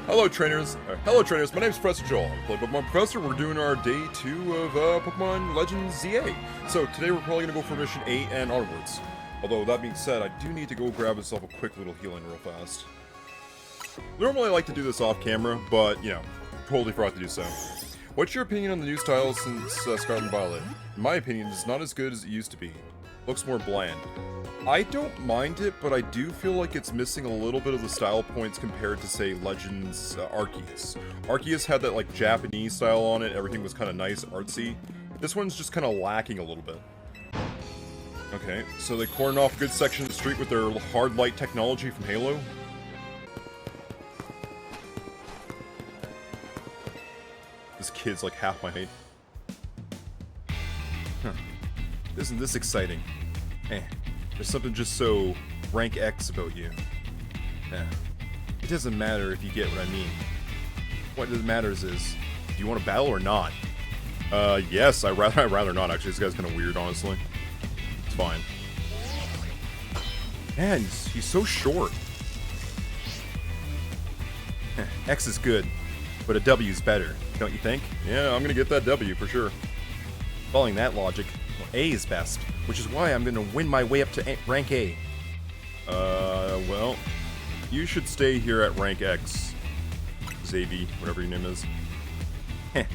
Hello trainers, my name is Professor Joel. I'm Play Pokemon Professor. We're doing our day 2 of Pokemon Legends ZA. So today we're probably going to go for mission 8 and onwards. Although that being said, I do need to go grab myself a quick little healing real fast. Normally I like to do this off camera, but you know, totally forgot to do so. What's your opinion on the new style since Scarlet and Violet? In my opinion, it's not as good as it used to be. Looks more bland. I don't mind it, but I do feel like it's missing a little bit of the style points compared to, say, Legends Arceus. Arceus had that, like, Japanese style on it, everything was kind of nice, artsy. This one's just kind of lacking a little bit. Okay, so they cornered off a good section of the street with their hard light technology from Halo. This kid's like half my height. Huh. Isn't this exciting? Eh. There's something just so rank X about you. Yeah. It doesn't matter if you get what I mean. What matters is, do you want to battle or not? Yes, I'd rather not actually. This guy's kind of weird, honestly. It's fine. Man, he's so short. X is good, but a W is better, don't you think? Yeah, I'm gonna get that W for sure. Following that logic, well, A is best. Which is why I'm going to win my way up to rank A. Well, you should stay here at rank X. Xavi, whatever your name is. Heh.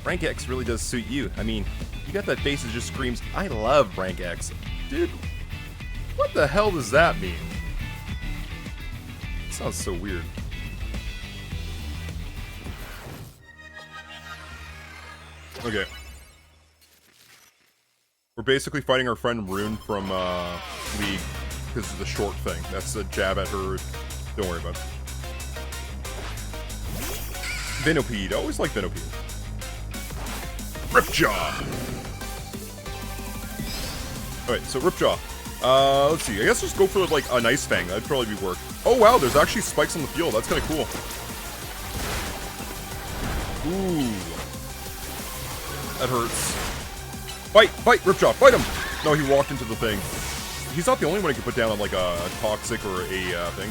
Rank X really does suit you. I mean, you got that face that just screams, I love rank X. Dude, what the hell does that mean? It sounds so weird. Okay. We're basically fighting our friend Rune from League because of the short thing. That's a jab at her. Don't worry about it. Venipede. I always like Venipede. Ripjaw! Alright, so Ripjaw. Let's see. I guess just go for like a Nice Fang. That'd probably be work. Oh wow, there's actually spikes on the field. That's kind of cool. Ooh. That hurts. Fight! Fight! Ripjaw! Fight him! No, he walked into the thing. He's not the only one he can put down on, like, a toxic or a thing.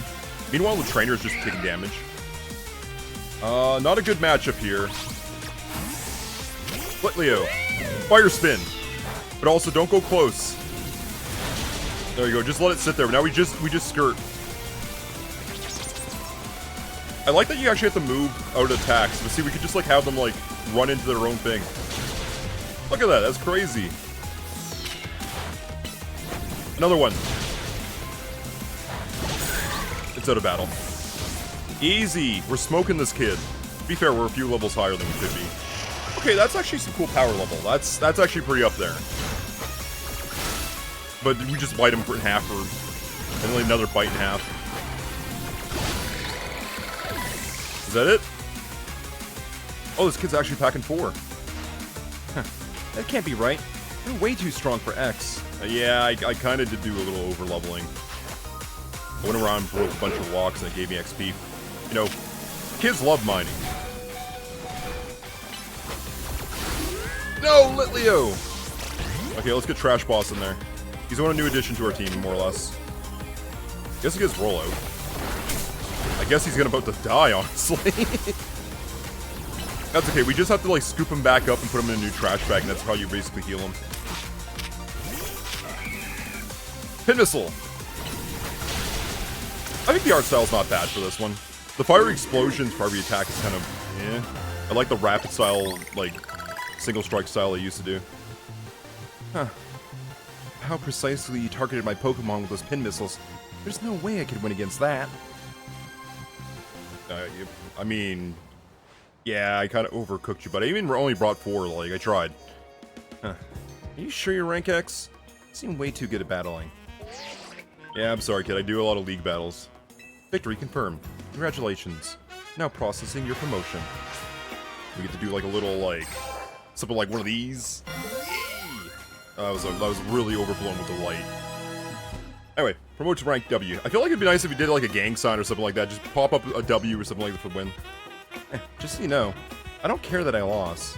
Meanwhile, the trainer's just taking damage. Not a good matchup here. Litleo. Fire spin. But also, don't go close. There you go. Just let it sit there. Now we just skirt. I like that you actually have to move out of attacks. But see, we could just, like, have them, like, run into their own thing. Look at that, that's crazy. Another one. It's out of battle. Easy, we're smoking this kid. To be fair, we're a few levels higher than we could be. Okay, that's actually some cool power level. That's actually pretty up there. But we just bite him in half, and then another bite in half. Is that it? Oh, this kid's actually packing 4. Huh. That can't be right. You're way too strong for X. Yeah, I kind of did do a little over-leveling. I went around, broke a bunch of walks, and it gave me XP. You know, kids love mining. No, Litleo! Okay, let's get Trash Boss in there. He's a new addition to our team, more or less. Guess he gets rollout. I guess he's about to die, honestly. That's okay, we just have to like scoop him back up and put him in a new trash bag, and that's how you basically heal him. Pin Missile! I think the art style's not bad for this one. The fiery explosions for every attack is kind of, eh. I like the rapid style, like, single strike style I used to do. Huh. How precisely you targeted my Pokemon with those pin missiles. There's no way I could win against that. I mean... Yeah, I kind of overcooked you, but I even only brought 4, like, I tried. Huh. Are you sure you're rank X? You seem way too good at battling. Yeah, I'm sorry, kid, I do a lot of League battles. Victory confirmed. Congratulations. Now processing your promotion. We get to do, like, a little, like, something like one of these. That was really overblown with the light. Anyway, promote to rank W. I feel like it'd be nice if you did, like, a gang sign or something like that. Just pop up a W or something like that for the win. Just so you know, I don't care that I lost.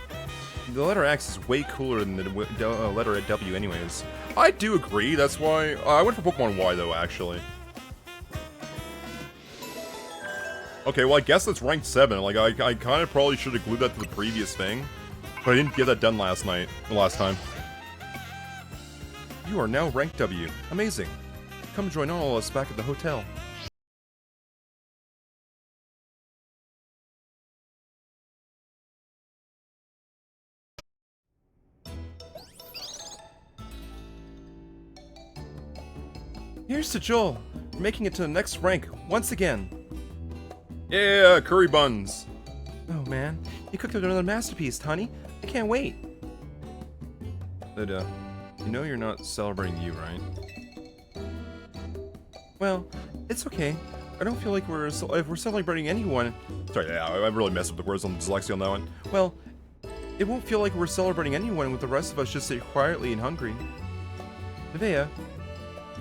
The letter X is way cooler than the letter W anyways. I do agree, that's why... I went for Pokemon Y though, actually. Okay, well, I guess that's rank 7. Like, I kind of probably should have glued that to the previous thing. But I didn't get that done last time. You are now rank W. Amazing. Come join all of us back at the hotel. Here's to Joel, making it to the next rank once again. Yeah, curry buns. Oh man, you cooked another masterpiece, honey. I can't wait. But, you know you're not celebrating you, right? Well, it's okay. I don't feel like if we're celebrating anyone. Sorry, yeah, I really messed up the words on dyslexia on that one. Well, it won't feel like we're celebrating anyone with the rest of us just sit quietly and hungry. Nevaeh,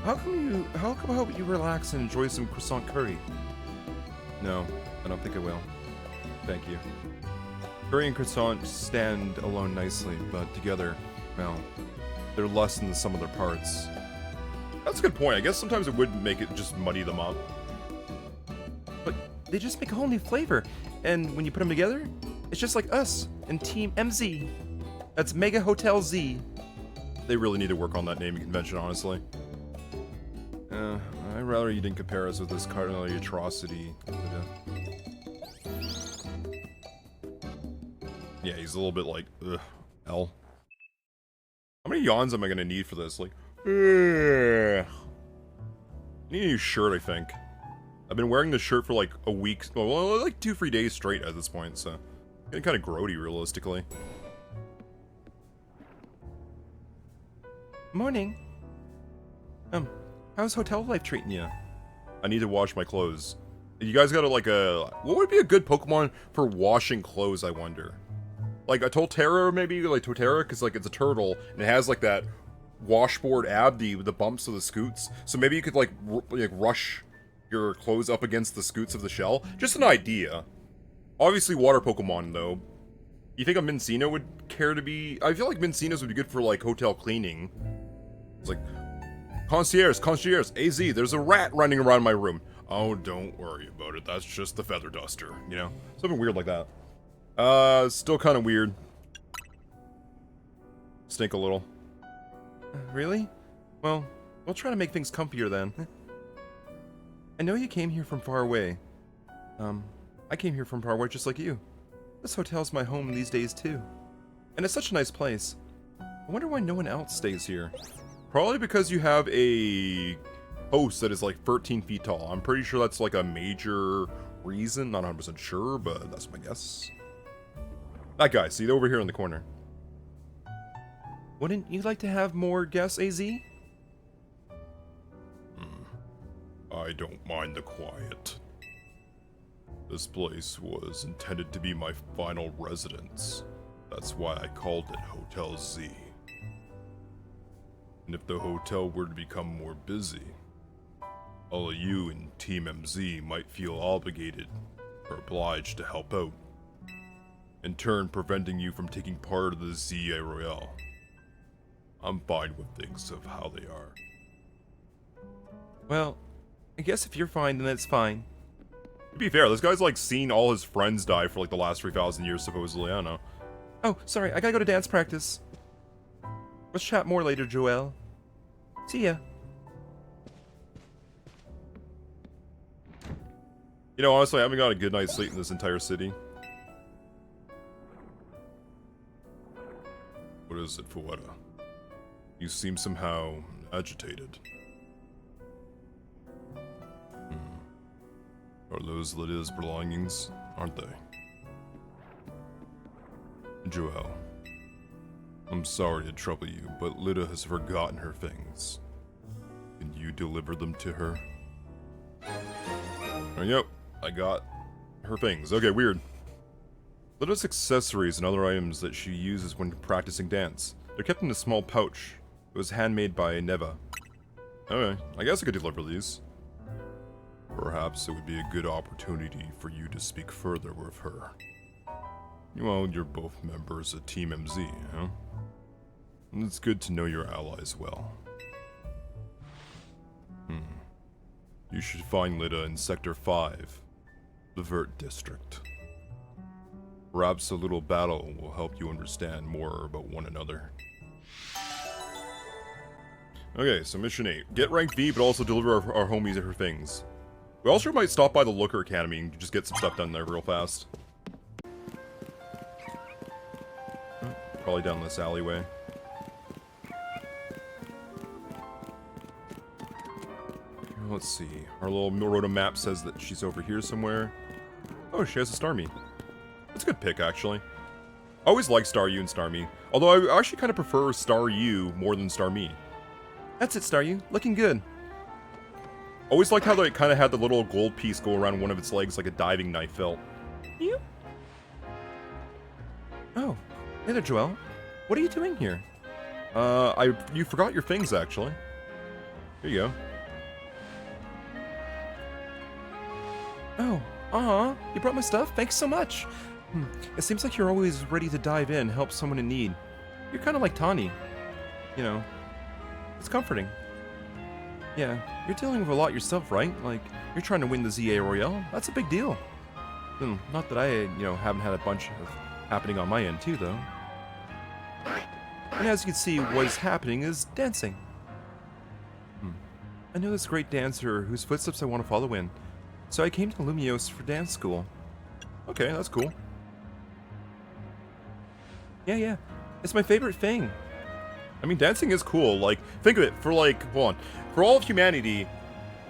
how come you relax and enjoy some croissant curry? No, I don't think I will. Thank you. Curry and croissant stand alone nicely, but together, well, they're less than the sum of their parts. That's a good point. I guess sometimes it would make it just muddy them up. But they just make a whole new flavor, and when you put them together, it's just like us and Team MZ. That's Mega Hotel Z. They really need to work on that naming convention, honestly. I'd rather you didn't compare us with this cardinal atrocity. Yeah, he's a little bit like, ugh, hell. How many yawns am I gonna need for this? Like, I need a new shirt, I think. I've been wearing this shirt for like a week, well, like 2-3 days straight at this point, so getting kind of grody, realistically. Morning. How's hotel life treating you? I need to wash my clothes. You guys got like what would be a good Pokemon for washing clothes, I wonder? Like a Totodile, maybe? Like Totodile, because like it's a turtle, and it has like that washboard abdi with the bumps of the scoots. So maybe you could like rush your clothes up against the scoots of the shell. Just an idea. Obviously water Pokemon though. You think a Mincino would care to be... I feel like Mincinos would be good for like hotel cleaning. It's like, concierge, AZ, there's a rat running around my room. Oh, don't worry about it, that's just the feather duster, you know? Something weird like that. Still kind of weird. Stink a little. Really? Well, we'll try to make things comfier then. I know you came here from far away. I came here from far away just like you. This hotel's my home these days too. And it's such a nice place. I wonder why no one else stays here. Probably because you have a host that is like 13 feet tall. I'm pretty sure that's like a major reason. Not 100% sure, but that's my guess. That guy, see, over here in the corner. Wouldn't you like to have more guests, AZ? I don't mind the quiet. This place was intended to be my final residence. That's why I called it Hotel Z. And if the hotel were to become more busy, all of you in Team MZ might feel obligated or obliged to help out, in turn preventing you from taking part of the ZA Royale. I'm fine with things of how they are. Well, I guess if you're fine, then it's fine. To be fair, this guy's like seen all his friends die for like the last 3,000 years, supposedly, I don't know. Oh, sorry, I gotta go to dance practice. Let's chat more later, Joelle. See ya. You know, honestly, I haven't got a good night's sleep in this entire city. What is it, Fuetta? You seem somehow agitated. Are those Lydia's belongings, aren't they? Joelle, I'm sorry to trouble you, but Lydia has forgotten her things. Can you deliver them to her? Oh, yep, I got her things. Okay, weird. Lydia's accessories and other items that she uses when practicing dance. They're kept in a small pouch. It was handmade by Neva. Okay, I guess I could deliver these. Perhaps it would be a good opportunity for you to speak further with her. Well, you're both members of Team MZ, huh? And it's good to know your allies well. You should find Lydia in Sector 5. The Vert District. Perhaps a little battle will help you understand more about one another. Okay, so mission 8. Get rank V, but also deliver our homies her things. We also might stop by the Looker Academy and just get some stuff done there real fast. Probably down this alleyway. Let's see. Our little Roto map says that she's over here somewhere. Oh, she has a Starmie. That's a good pick, actually. I always like Staryu and Starmie. Although I actually kind of prefer Staryu more than Starmie. That's it, Staryu. Looking good. Always liked how they kind of had the little gold piece go around one of its legs like a diving knife felt. You? Oh. Hey there, Joelle. What are you doing here? You forgot your things, actually. Here you go. Oh, you brought my stuff? Thanks so much. It seems like you're always ready to dive in, help someone in need. You're kind of like Tani. You know, it's comforting. Yeah, you're dealing with a lot yourself, right? Like, you're trying to win the ZA Royale. That's a big deal. Not that I, haven't had a bunch of happening on my end too, though. And as you can see, what is happening is dancing. I know this great dancer whose footsteps I want to follow in. So I came to Lumiose for dance school. Okay, that's cool. Yeah. It's my favorite thing. I mean, dancing is cool. Like, think of it. For all of humanity,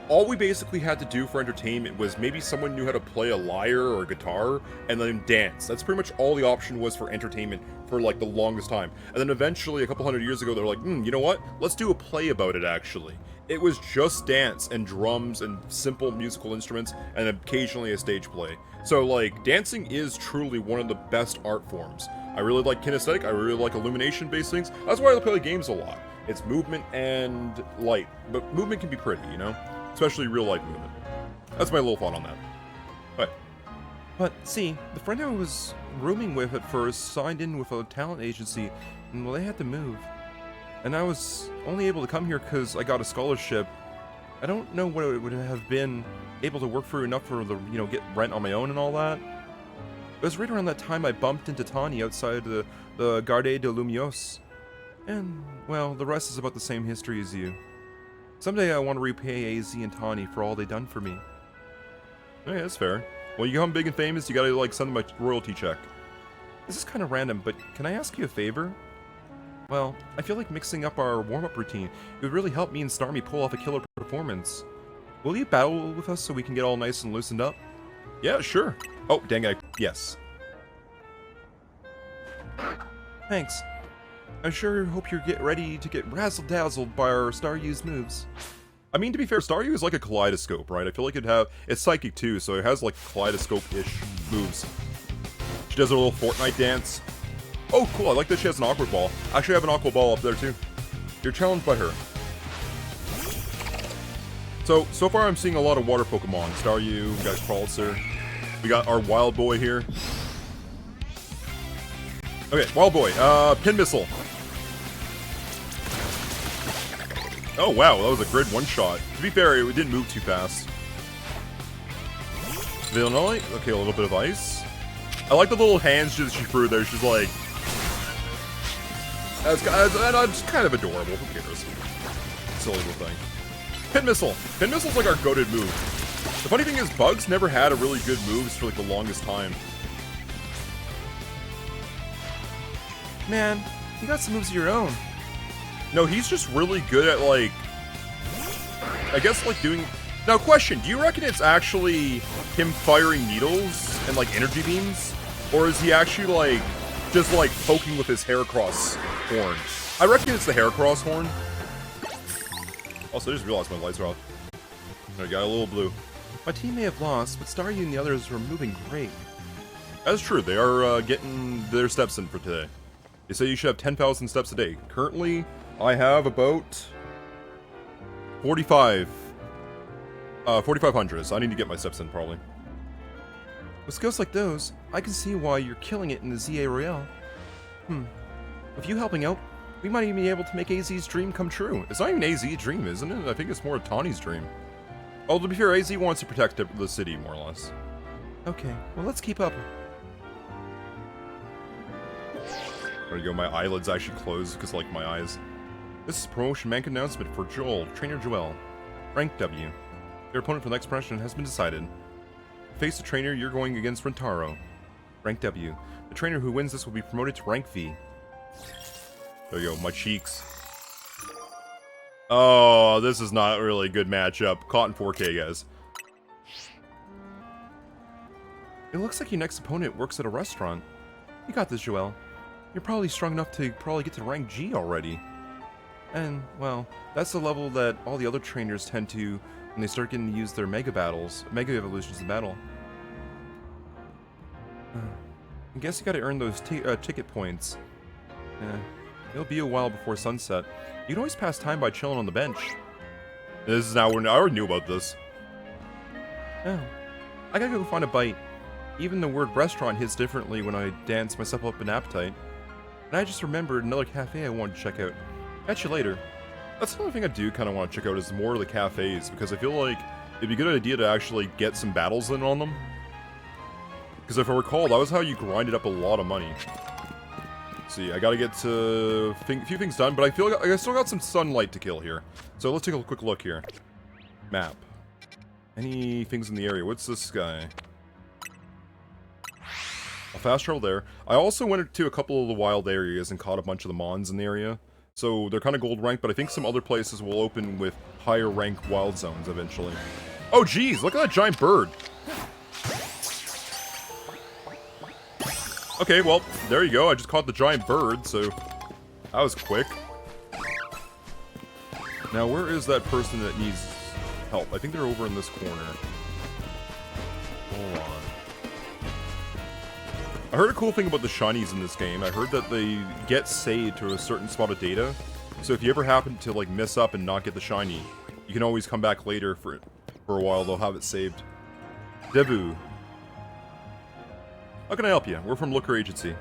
all we basically had to do for entertainment was maybe someone knew how to play a lyre or a guitar, and then dance. That's pretty much all the option was for entertainment for, like, the longest time. And then eventually, a couple hundred years ago, they were like, you know what? Let's do a play about it, actually. It was just dance and drums and simple musical instruments and occasionally a stage play. So, like, dancing is truly one of the best art forms. I really like kinesthetic, I really like illumination-based things. That's why I play games a lot. It's movement and light. But movement can be pretty, you know? Especially real-life movement. That's my little thought on that. But, see, the friend I was rooming with at first signed in with a talent agency, and, well, they had to move. And I was only able to come here because I got a scholarship. I don't know what it would have been able to work for enough for the, get rent on my own and all that. It was right around that time I bumped into Tani outside the Garde de Lumiose. And, well, the rest is about the same history as you. Someday I want to repay AZ and Tani for all they done for me. Yeah, that's fair. When you become big and famous, you gotta, send them a royalty check. This is kind of random, but can I ask you a favor? Well, I feel like mixing up our warm-up routine. It would really help me and Starmie pull off a killer performance. Will you battle with us so we can get all nice and loosened up? Yeah, sure. Oh, dang it. Yes. Thanks. I sure hope you get ready to get razzle-dazzled by our Staryu's moves. I mean, to be fair, Staryu is like a kaleidoscope, right? I feel like it's psychic too, so it has like kaleidoscope-ish moves. She does her little Fortnite dance. Oh, cool, I like that she has an Aqua Ball. Actually, I have an Aqua Ball up there too. You're challenged by her. So far I'm seeing a lot of water Pokemon. Staryu, we got Crawlster. We got our Wild Boy here. Okay, Wild Boy, Pin Missile. Oh wow, that was a grid one-shot. To be fair, it didn't move too fast. Villanoli, okay, a little bit of ice. I like the little hands she threw there, she's like... That's kind of adorable, who cares? Silly little thing. Pin Missile! Pin Missile's like our goated move. The funny thing is, Bugs never had a really good moves for like the longest time. Man, you got some moves of your own. No, he's just really good at, like... I guess, like, doing... Now, question, do you reckon it's actually him firing needles and, like, energy beams? Or is he actually, like, just, like, poking with his Heracross horn? I reckon it's the Heracross horn. Also, I just realized my lights are off. I got a little blue. My team may have lost, but Staryu and the others were moving great. That's true, they are getting their steps in for today. They say you should have 10,000 steps a day. Currently... I have about 4,500, so I need to get my steps in, probably. With skills like those, I can see why you're killing it in the ZA Royale. With you helping out, we might even be able to make AZ's dream come true. It's not even AZ's dream, isn't it? I think it's more Tawny's dream. Although, to be fair, AZ wants to protect the city, more or less. Okay, well let's keep up. There you go, my eyelids actually closed because like my eyes. This is promotion rank announcement for Joel, Trainer Joel. Rank W. Your opponent for the next promotion has been decided. Face the trainer, you're going against Rentaro. Rank W. The trainer who wins this will be promoted to rank V. There you go, my cheeks. Oh, this is not really a good matchup. Caught in 4K, guys. It looks like your next opponent works at a restaurant. You got this, Joel. You're probably strong enough to probably get to rank G already. And, well, that's the level that all the other trainers tend to when they start getting to use their Mega Evolutions in battle. I guess you gotta earn those ticket points. It'll be a while before sunset. You can always pass time by chilling on the bench. This is now when I already knew about this. Oh, I gotta go find a bite. Even the word restaurant hits differently when I dance myself up an appetite. And I just remembered another cafe I wanted to check out. Catch you later. That's the only thing I do kind of want to check out is more of the cafes, because I feel like it'd be a good idea to actually get some battles in on them. Because if I recall, that was how you grinded up a lot of money. See, I gotta get a few things done, but I feel like I still got some sunlight to kill here. So let's take a quick look here. Map. Any things in the area? What's this guy? I'll fast travel there. I also went to a couple of the wild areas and caught a bunch of the mons in the area. So they're kind of gold ranked, but I think some other places will open with higher rank wild zones eventually. Oh geez, look at that giant bird. Okay, well, there you go. I just caught the giant bird, so that was quick. Now, where is that person that needs help? I think they're over in this corner. Hold on. I heard a cool thing about the shinies in this game. I heard that they get saved to a certain spot of data. So if you ever happen to like mess up and not get the shiny, you can always come back later for a while. They'll have it saved. Debu. How can I help you? We're from Looker Agency.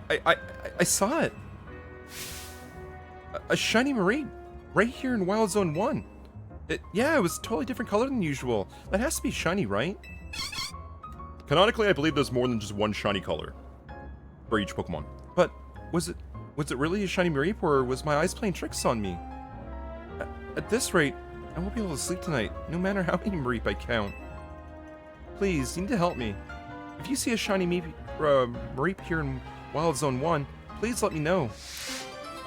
I saw it. A shiny marine right here in Wild Zone 1. Yeah, it was a totally different color than usual. That has to be shiny, right? Canonically, I believe there's more than just one shiny color for each Pokemon. But was it really a shiny Mareep, or was my eyes playing tricks on me? At this rate, I won't be able to sleep tonight, no matter how many Mareep I count. Please, you need to help me. If you see a shiny Mareep here in Wild Zone 1, please let me know.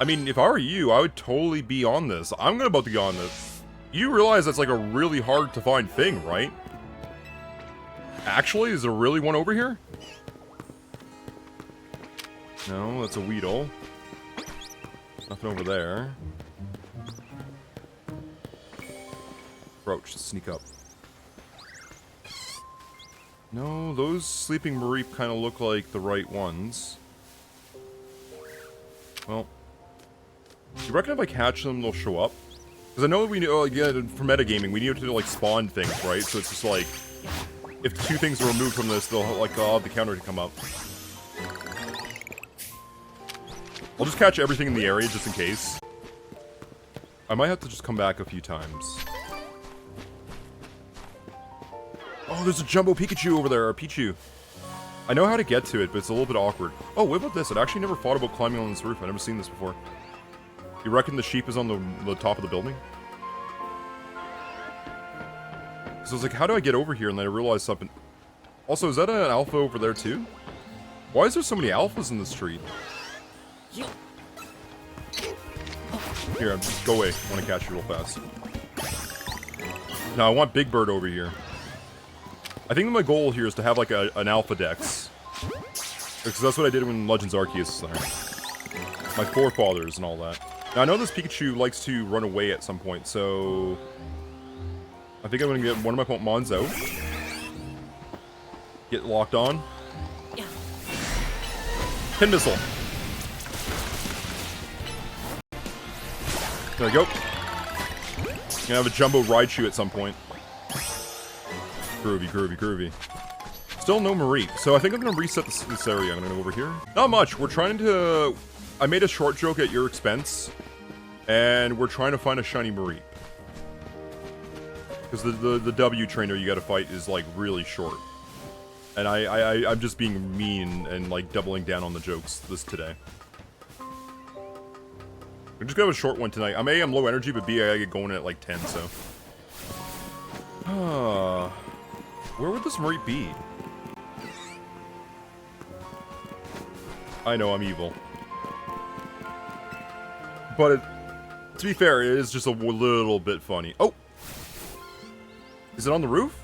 I mean, if I were you, I would totally be on this. I'm about to be on this. You realize that's like a really hard to find thing, right? Actually, is there really one over here? No, that's a Weedle. Nothing over there. Approach, sneak up. No, those sleeping Mareep kind of look like the right ones. Well, do you reckon if I catch them, they'll show up? Because I know we know, again, for metagaming, we need to like spawn things, right? So it's just like, if two things are removed from this, they'll like allow the counter to come up. I'll just catch everything in the area just in case. I might have to just come back a few times. Oh, there's a jumbo Pikachu over there, or Pichu. I know how to get to it, but it's a little bit awkward. Oh, what about this? I'd actually never thought about climbing on this roof. I've never seen this before. You reckon the sheep is on the top of the building? So I was like, how do I get over here? And then I realized something. Also, is that an alpha over there too? Why is there so many alphas in the street? Here, just go away. I want to catch you real fast. Now, I want Big Bird over here. I think my goal here is to have like an alpha dex. Because that's what I did when Legends Arceus was there. My forefathers and all that. Now, I know this Pikachu likes to run away at some point, so I think I'm going to get one of my Pokemons out. Get locked on. Pin Missile. There we go. Gonna have a Jumbo Raichu at some point. Groovy, groovy, groovy. Still no Mareep, so I think I'm gonna reset this area. I'm gonna go over here. Not much. We're trying to... I made a short joke at your expense, and we're trying to find a shiny Mareep. Because the W trainer you gotta fight is like really short. And I'm just being mean and, like, doubling down on the jokes today. We're just gonna have a short one tonight. I'm low energy, but B, I get going at, like, 10, so. Where would this Mareep be? I know, I'm evil. But, to be fair, it is just a little bit funny. Oh! Is it on the roof?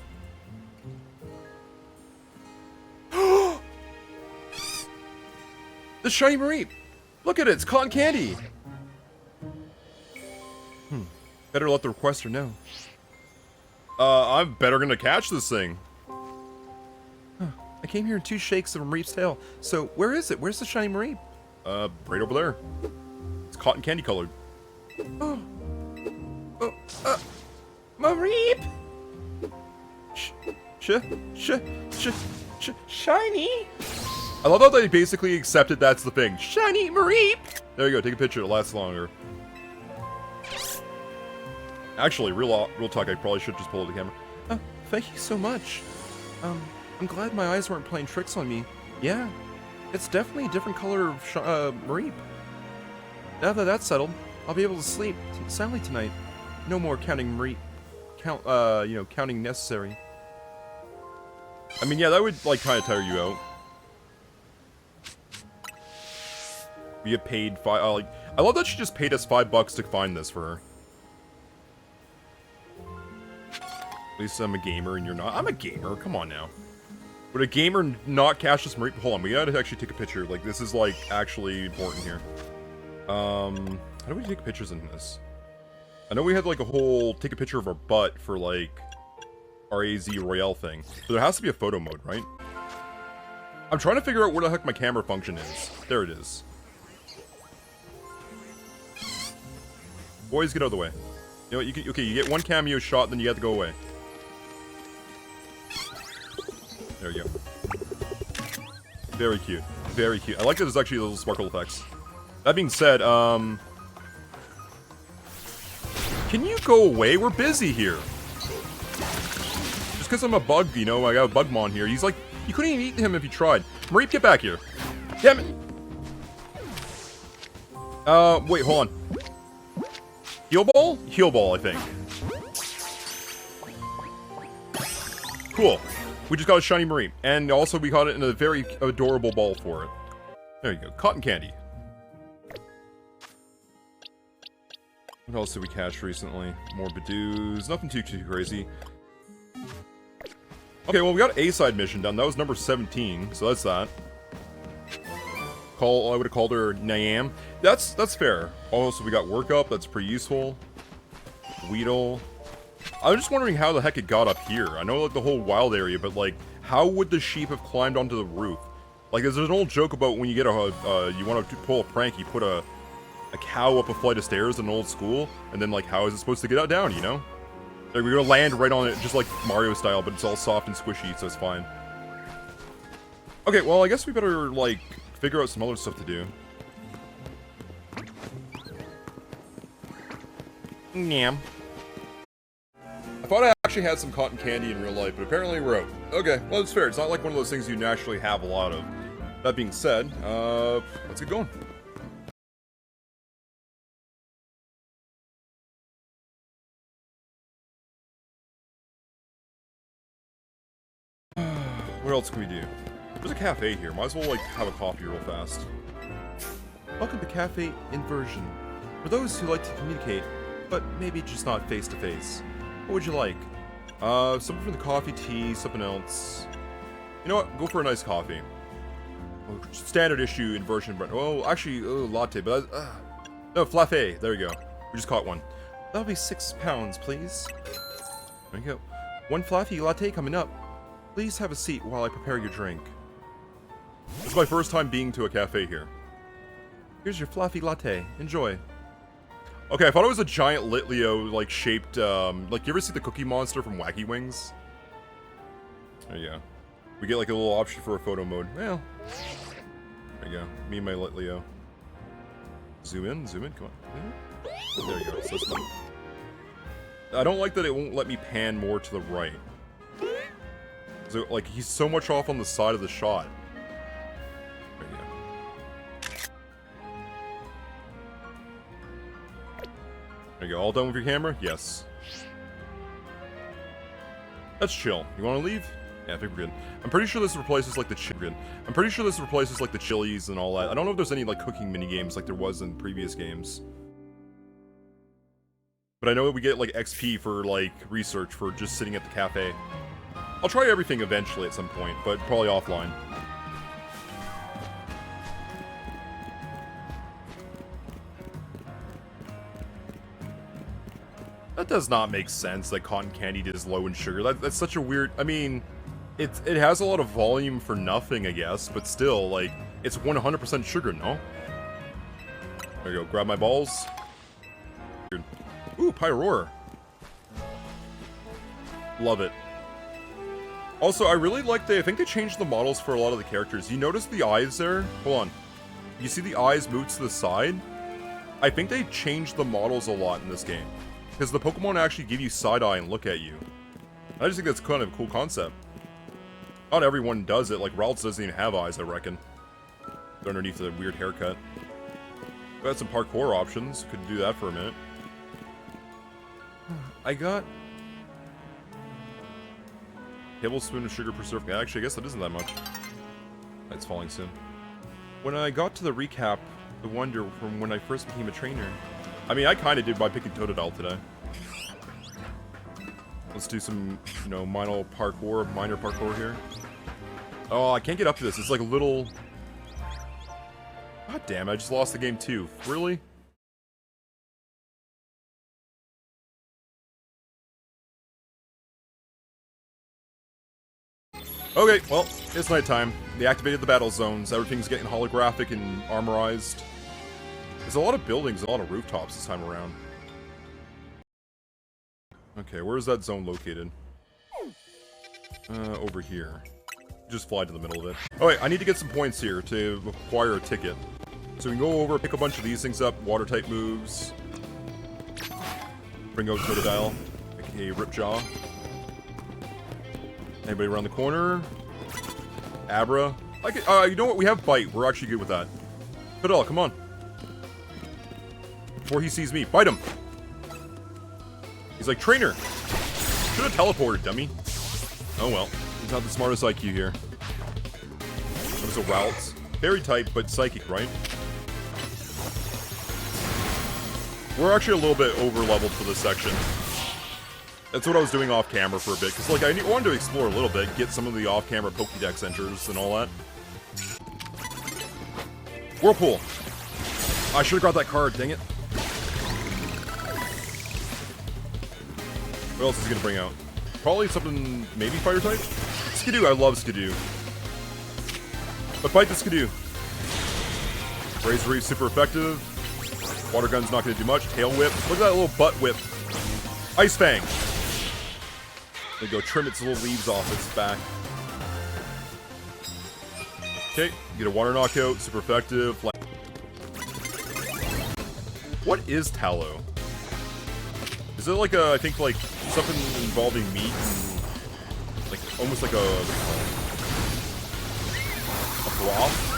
The shiny Mareep! Look at it, it's cotton candy! Better let the requester know. I'm better gonna catch this thing. Huh. I came here in 2 shakes of a Mareep's tail. So, where is it? Where's the shiny Mareep? Right over there. It's cotton candy colored. Oh. Oh, Mareep! Shiny! I love how they basically accepted that's the thing. Shiny Mareep! There you go, take a picture, it lasts longer. Actually, real talk, I probably should just pull the camera. Thank you so much. I'm glad my eyes weren't playing tricks on me. Yeah, it's definitely a different color of Mareep. Now that that's settled, I'll be able to sleep soundly tonight. No more counting Mareep. Counting necessary. I mean, yeah, that would, like, kind of tire you out. We get paid I love that she just paid us $5 to find this for her. At least I'm a gamer and you're not. I'm a gamer, come on now. Would a gamer not cash this Mareep? Hold on, we gotta actually take a picture. Like, this is, like, actually important here. How do we take pictures in this? I know we had, like, a whole take a picture of our butt for, like, our AZ Royale thing. But there has to be a photo mode, right? I'm trying to figure out where the heck my camera function is. There it is. Boys, get out of the way. You know what, you get 1 cameo shot, then you have to go away. There you go. Very cute. Very cute. I like that there's actually little sparkle effects. That being said, can you go away? We're busy here. Just because I'm a bug, you know, I got a Bugmon here. He's like, you couldn't even eat him if you tried. Mareep, get back here. Damn it. Wait, hold on. Heal ball? Heal ball, I think. Cool. We just got a shiny Mareep. And also we got it in a very adorable ball for it. There you go. Cotton candy. What else did we catch recently? More Badoos. Nothing too crazy. Okay, well, we got A-side mission done. That was number 17, so that's that. I would have called her Nyam. That's fair. Also, we got Workup. That's pretty useful. Weedle. I was just wondering how the heck it got up here. I know, like, the whole wild area, but, like, how would the sheep have climbed onto the roof? Like, there's an old joke about when you get you want to pull a prank, you put a cow up a flight of stairs in an old school, and then, like, how is it supposed to get out down, you know? Like, we're gonna land right on it, just like Mario style, but it's all soft and squishy, so it's fine. Okay, well, I guess we better, like, figure out some other stuff to do. Nyam. I thought I actually had some cotton candy in real life, but apparently we're out. Okay, well, it's fair. It's not like one of those things you naturally have a lot of. That being said, let's get going. What else can we do? There's a cafe here. Might as well, like, have a coffee real fast. Welcome to Cafe Inversion. For those who like to communicate, but maybe just not face-to-face. What would you like? Something from the coffee, tea, something else. You know what? Go for a nice coffee. Standard issue inversion, but oh, actually, latte, but no, flafe. There you go. We just caught one. That'll be £6, please. There you go. 1 flaffy latte coming up. Please have a seat while I prepare your drink. This is my first time being to a cafe here. Here's your fluffy latte. Enjoy. Okay, I thought it was a giant Litleo, like, shaped, like, you ever see the Cookie Monster from Wacky Wings? There you go. We get, like, a little option for a photo mode. Well, there you go. Me and my Litleo. Zoom in, come on. There you go. So it's fun. I don't like that it won't let me pan more to the right. So, like, he's so much off on the side of the shot. There you go. There you go. All done with your camera? Yes. That's chill. You want to leave? Yeah, I think we're good. I'm pretty sure this replaces, like, I'm pretty sure this replaces, like, the chilies and all that. I don't know if there's any, like, cooking mini-games like there was in previous games. But I know that we get, like, XP for, like, research for just sitting at the cafe. I'll try everything eventually at some point, but probably offline. That does not make sense that cotton candy is low in sugar. That's such a weird... I mean, it has a lot of volume for nothing, I guess, but still, like, it's 100% sugar, no? There you go. Grab my balls. Ooh, Pyroar. Love it. Also, I really like I think they changed the models for a lot of the characters. You notice the eyes there? Hold on. You see the eyes move to the side? I think they changed the models a lot in this game. Because the Pokemon actually give you side-eye and look at you. I just think that's kind of a cool concept. Not everyone does it, like Ralts doesn't even have eyes, I reckon. They're underneath the weird haircut. We had some parkour options, could do that for a minute. I got... tablespoon of sugar per serve. Actually, I guess that isn't that much. It's falling soon. When I got to the recap, the wonder from when I first became a trainer. I mean, I kind of did by picking Totodile today. Let's do some, you know, minor parkour here. Oh, I can't get up to this. It's like a little... God damn, I just lost the game too. Really? Okay, well, it's nighttime. They activated the battle zones. Everything's getting holographic and armorized. There's a lot of buildings, a lot of rooftops this time around. Okay, where is that zone located? Over here. Just fly to the middle of it. Alright, I need to get some points here to acquire a ticket. So we can go over, pick a bunch of these things up, water-type moves. Bring out Totodile, aka Ripjaw. Anybody around the corner? Abra. You know what? We have Bite. We're actually good with that. Totodile, come on. Before he sees me. Bite him! He's like, Trainer! Should have teleported, dummy. Oh well. He's not the smartest IQ here. That was a Ralts. Fairy type, but psychic, right? We're actually a little bit over-leveled for this section. That's what I was doing off-camera for a bit, because, like, I wanted to explore a little bit, get some of the off-camera Pokédex enters and all that. Whirlpool! I should've got that card, dang it. What else is he gonna bring out? Probably something, maybe Fire-type? Skidoo, I love Skidoo. But fight the Skidoo. Razor Reef, super effective. Water Gun's not gonna do much. Tail Whip. Look at that little butt whip. Ice Fang! There you go, trim its little leaves off its back. Okay, get a water knockout, super effective. What is Tallow? Is it like a, I think like, something involving meat and, like, almost like a broth?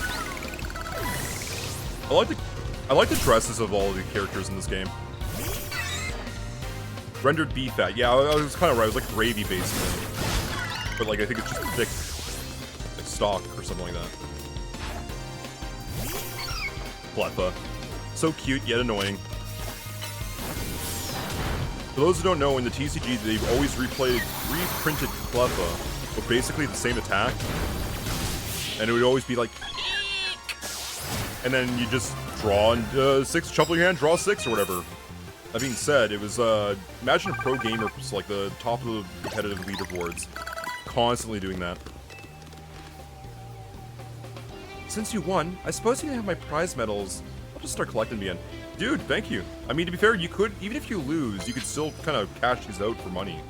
I like the dresses of all of the characters in this game. Rendered beef fat. Yeah, I was kind of right. It was like gravy, basically. But, like, I think it's just thick, like, stock or something like that. Cleffa. So cute, yet annoying. For those who don't know, in the TCG, they've always reprinted Cleffa with basically the same attack. And it would always be like... And then you just draw and, 6, shuffle your hand, draw 6 or whatever. That being said, it was, imagine a pro gamer was like the top of the competitive leaderboards. Constantly doing that. Since you won, I suppose you can have my prize medals. I'll just start collecting again. Dude, thank you. I mean, to be fair, you could, even if you lose, you could still kind of cash these out for money.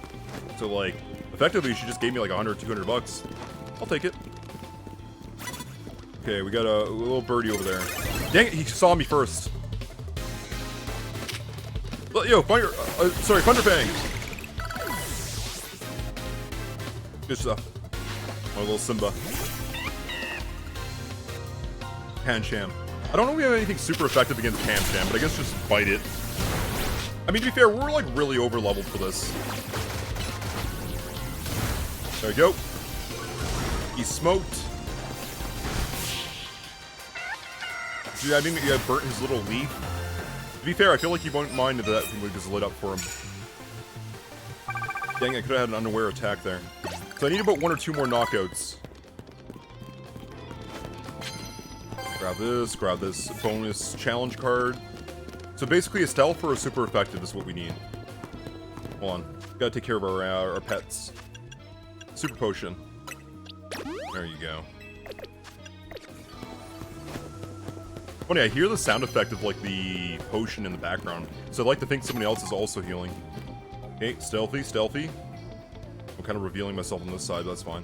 So, like, effectively, she just gave me like 100, 200 bucks. I'll take it. Okay, we got a little birdie over there. Dang it, he saw me first. Yo, Thunderfang! Good stuff. Oh, little Simba. Pancham. I don't know if we have anything super effective against Pancham, but I guess just bite it. I mean, to be fair, we're like really over-leveled for this. There we go. He's smoked. Dude, I mean, he burnt his little leaf. To be fair, I feel like he won't mind if that thing was lit up for him. Dang, I could have had an unaware attack there. So I need about 1 or 2 more knockouts. Grab this bonus challenge card. So basically, a stealth or a super effective is what we need. Hold on. Gotta take care of our pets. Super potion. There you go. Funny, I hear the sound effect of, like, the potion in the background. So I'd like to think somebody else is also healing. Okay, stealthy, stealthy. I'm kind of revealing myself on this side, but that's fine.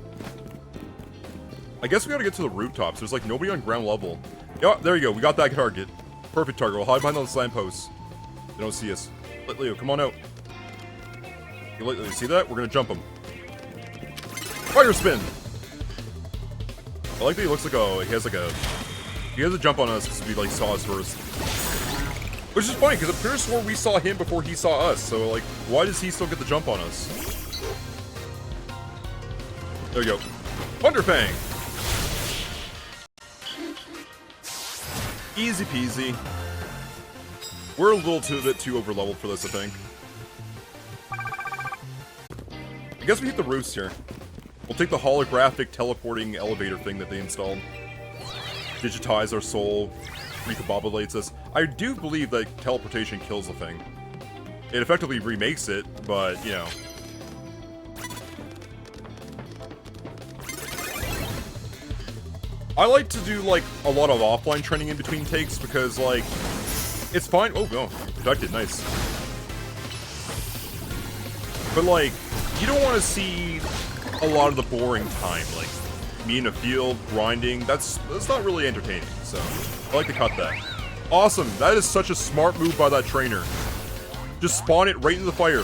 I guess we gotta get to the rooftops. There's, like, nobody on ground level. Yeah, there you go. We got that target. Perfect target. We'll hide behind those lampposts. They don't see us. Let Leo, come on out. You see that? We're gonna jump him. Fire spin! I like that he looks like he has a jump on us because we, like, saw us first. Which is funny, because I'm pretty sure we saw him before he saw us, so, like, why does he still get the jump on us? There you go. Thunderfang! Easy peasy. We're a little bit too over-leveled for this, I think. I guess we hit the roofs here. We'll take the holographic teleporting elevator thing that they installed. Digitize our soul. Recombobulates us. I do believe that teleportation kills the thing. It effectively remakes it, but, you know. I like to do, like, a lot of offline training in between takes because, like, it's fine. Oh, no. Protected. Nice. But, like, you don't want to see a lot of the boring time. Like, me in a field, grinding. That's not really entertaining, so I like to cut that. Awesome. That is such a smart move by that trainer. Just spawn it right into the fire.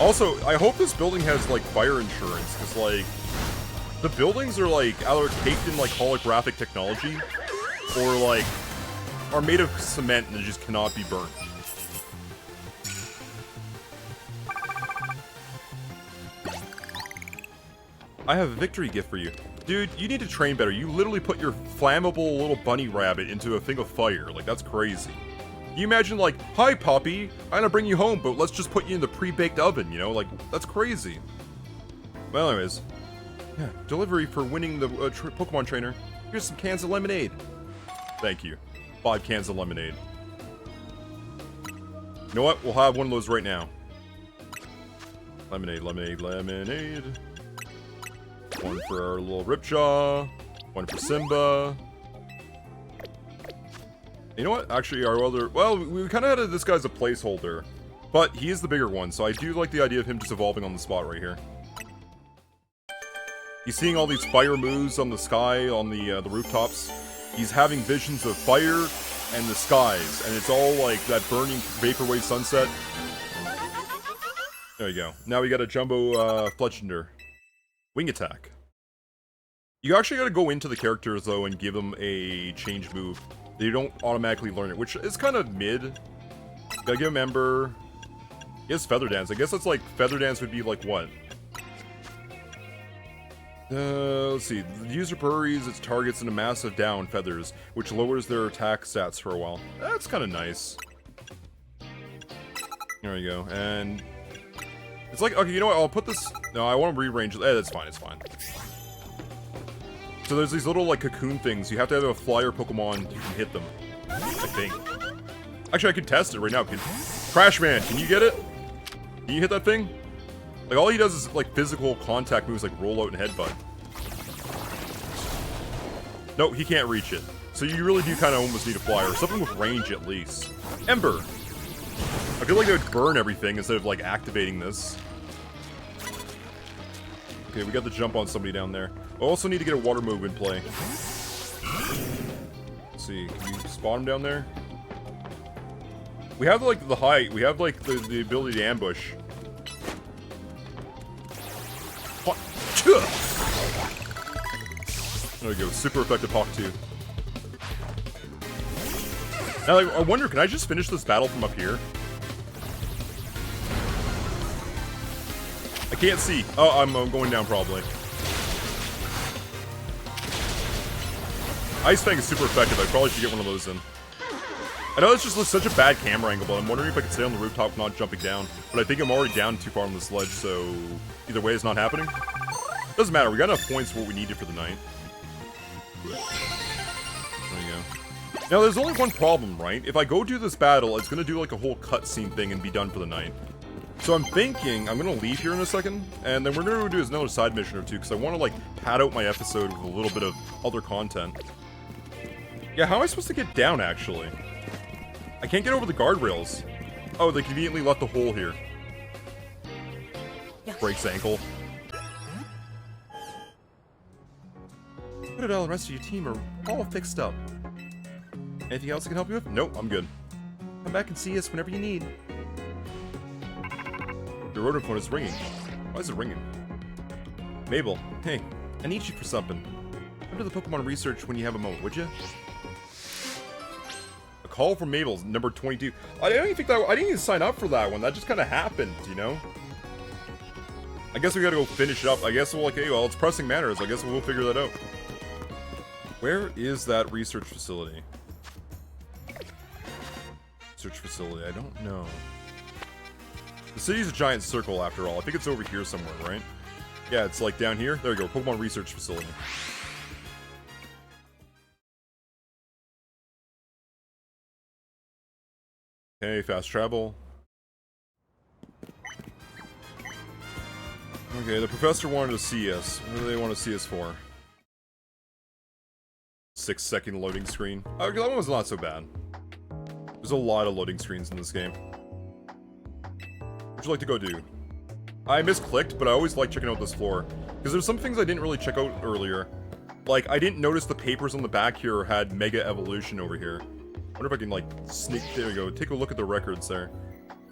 Also, I hope this building has, like, fire insurance, because, like, the buildings are, like, either caked in, like, holographic technology, or, like, are made of cement and just cannot be burnt. I have a victory gift for you. Dude, you need to train better. You literally put your flammable little bunny rabbit into a thing of fire. Like, that's crazy. You imagine, like, hi, Poppy, I'm gonna bring you home, but let's just put you in the pre-baked oven, you know? Like, that's crazy. Well, anyways. Yeah, delivery for winning the Pokemon trainer. Here's some cans of lemonade. Thank you. 5 cans of lemonade. You know what? We'll have one of those right now. Lemonade, lemonade, lemonade. One for our little Ripjaw. One for Simba. You know what? Actually, our other... Well, we kind of had this guy as a placeholder. But he is the bigger one, so I do like the idea of him just evolving on the spot right here. He's seeing all these fire moves on the sky, on the rooftops. He's having visions of fire and the skies, and it's all like that burning vaporwave sunset. There you go. Now we got a Jumbo Fletchender. Wing attack. You actually gotta go into the characters, though, and give them a change move. They don't automatically learn it, which is kind of mid. Gotta give him Ember. He has Feather Dance. I guess that's like, Feather Dance would be like what? Let's see. The user buries its targets in a mass of down feathers, which lowers their attack stats for a while. That's kind of nice. There we go. And it's like, okay, you know what? I'll put this... No, I want to rearrange it. That's fine. It's fine. So there's these little, like, cocoon things. You have to have a flyer Pokemon. You can hit them. I think. Actually, I can test it right now. Crash Man, can you get it? Can you hit that thing? Like, all he does is, like, physical contact moves, like roll out and headbutt. No, he can't reach it. So you really do kind of almost need a flyer. Something with range, at least. Ember! I feel like they would burn everything instead of, like, activating this. Okay, we got the jump on somebody down there. I also need to get a water move in play. Let's see, can you spawn him down there? We have, like, the height. We have, like, the ability to ambush. There we go, super effective Hawk 2. Now, I wonder, can I just finish this battle from up here? I can't see. Oh, I'm going down probably. Ice Fang is super effective. I probably should get one of those in. I know this just looks such a bad camera angle, but I'm wondering if I can stay on the rooftop not jumping down. But I think I'm already down too far on this ledge, so either way it's not happening. Doesn't matter, we got enough points for what we needed for the night. There you go. Now there's only one problem, right? If I go do this battle, it's gonna do like a whole cutscene thing and be done for the night. So I'm thinking I'm gonna leave here in a second, and then we're gonna do another side mission or two, because I want to like pad out my episode with a little bit of other content. Yeah, how am I supposed to get down actually? I can't get over the guardrails. Oh, they conveniently left a hole here. Breaks ankle. Totodile and the rest of your team are all fixed up. Anything else I can help you with? Nope, I'm good. Come back and see us whenever you need. Your rotor phone is ringing. Why is it ringing? Mabel, hey, I need you for something. Come to the Pokemon research when you have a moment, would you? A call from Mabel, number 22. I didn't even sign up for that one. That just kind of happened, you know? I guess we gotta go finish it up. I guess we'll like, hey, well, it's pressing matters. I guess we'll figure that out. Where is that research facility? Research facility, I don't know. The city's a giant circle after all. I think it's over here somewhere, right? Yeah, it's like down here. There we go, Pokemon research facility. Okay, fast travel. Okay, the professor wanted to see us. What do they want to see us for? 6-second loading screen. Oh, that one was not so bad. There's a lot of loading screens in this game. What'd you like to go do? I misclicked, but I always like checking out this floor. Because there's some things I didn't really check out earlier. Like, I didn't notice the papers on the back here had Mega Evolution over here. I wonder if I can, like, sneak... There we go. Take a look at the records there.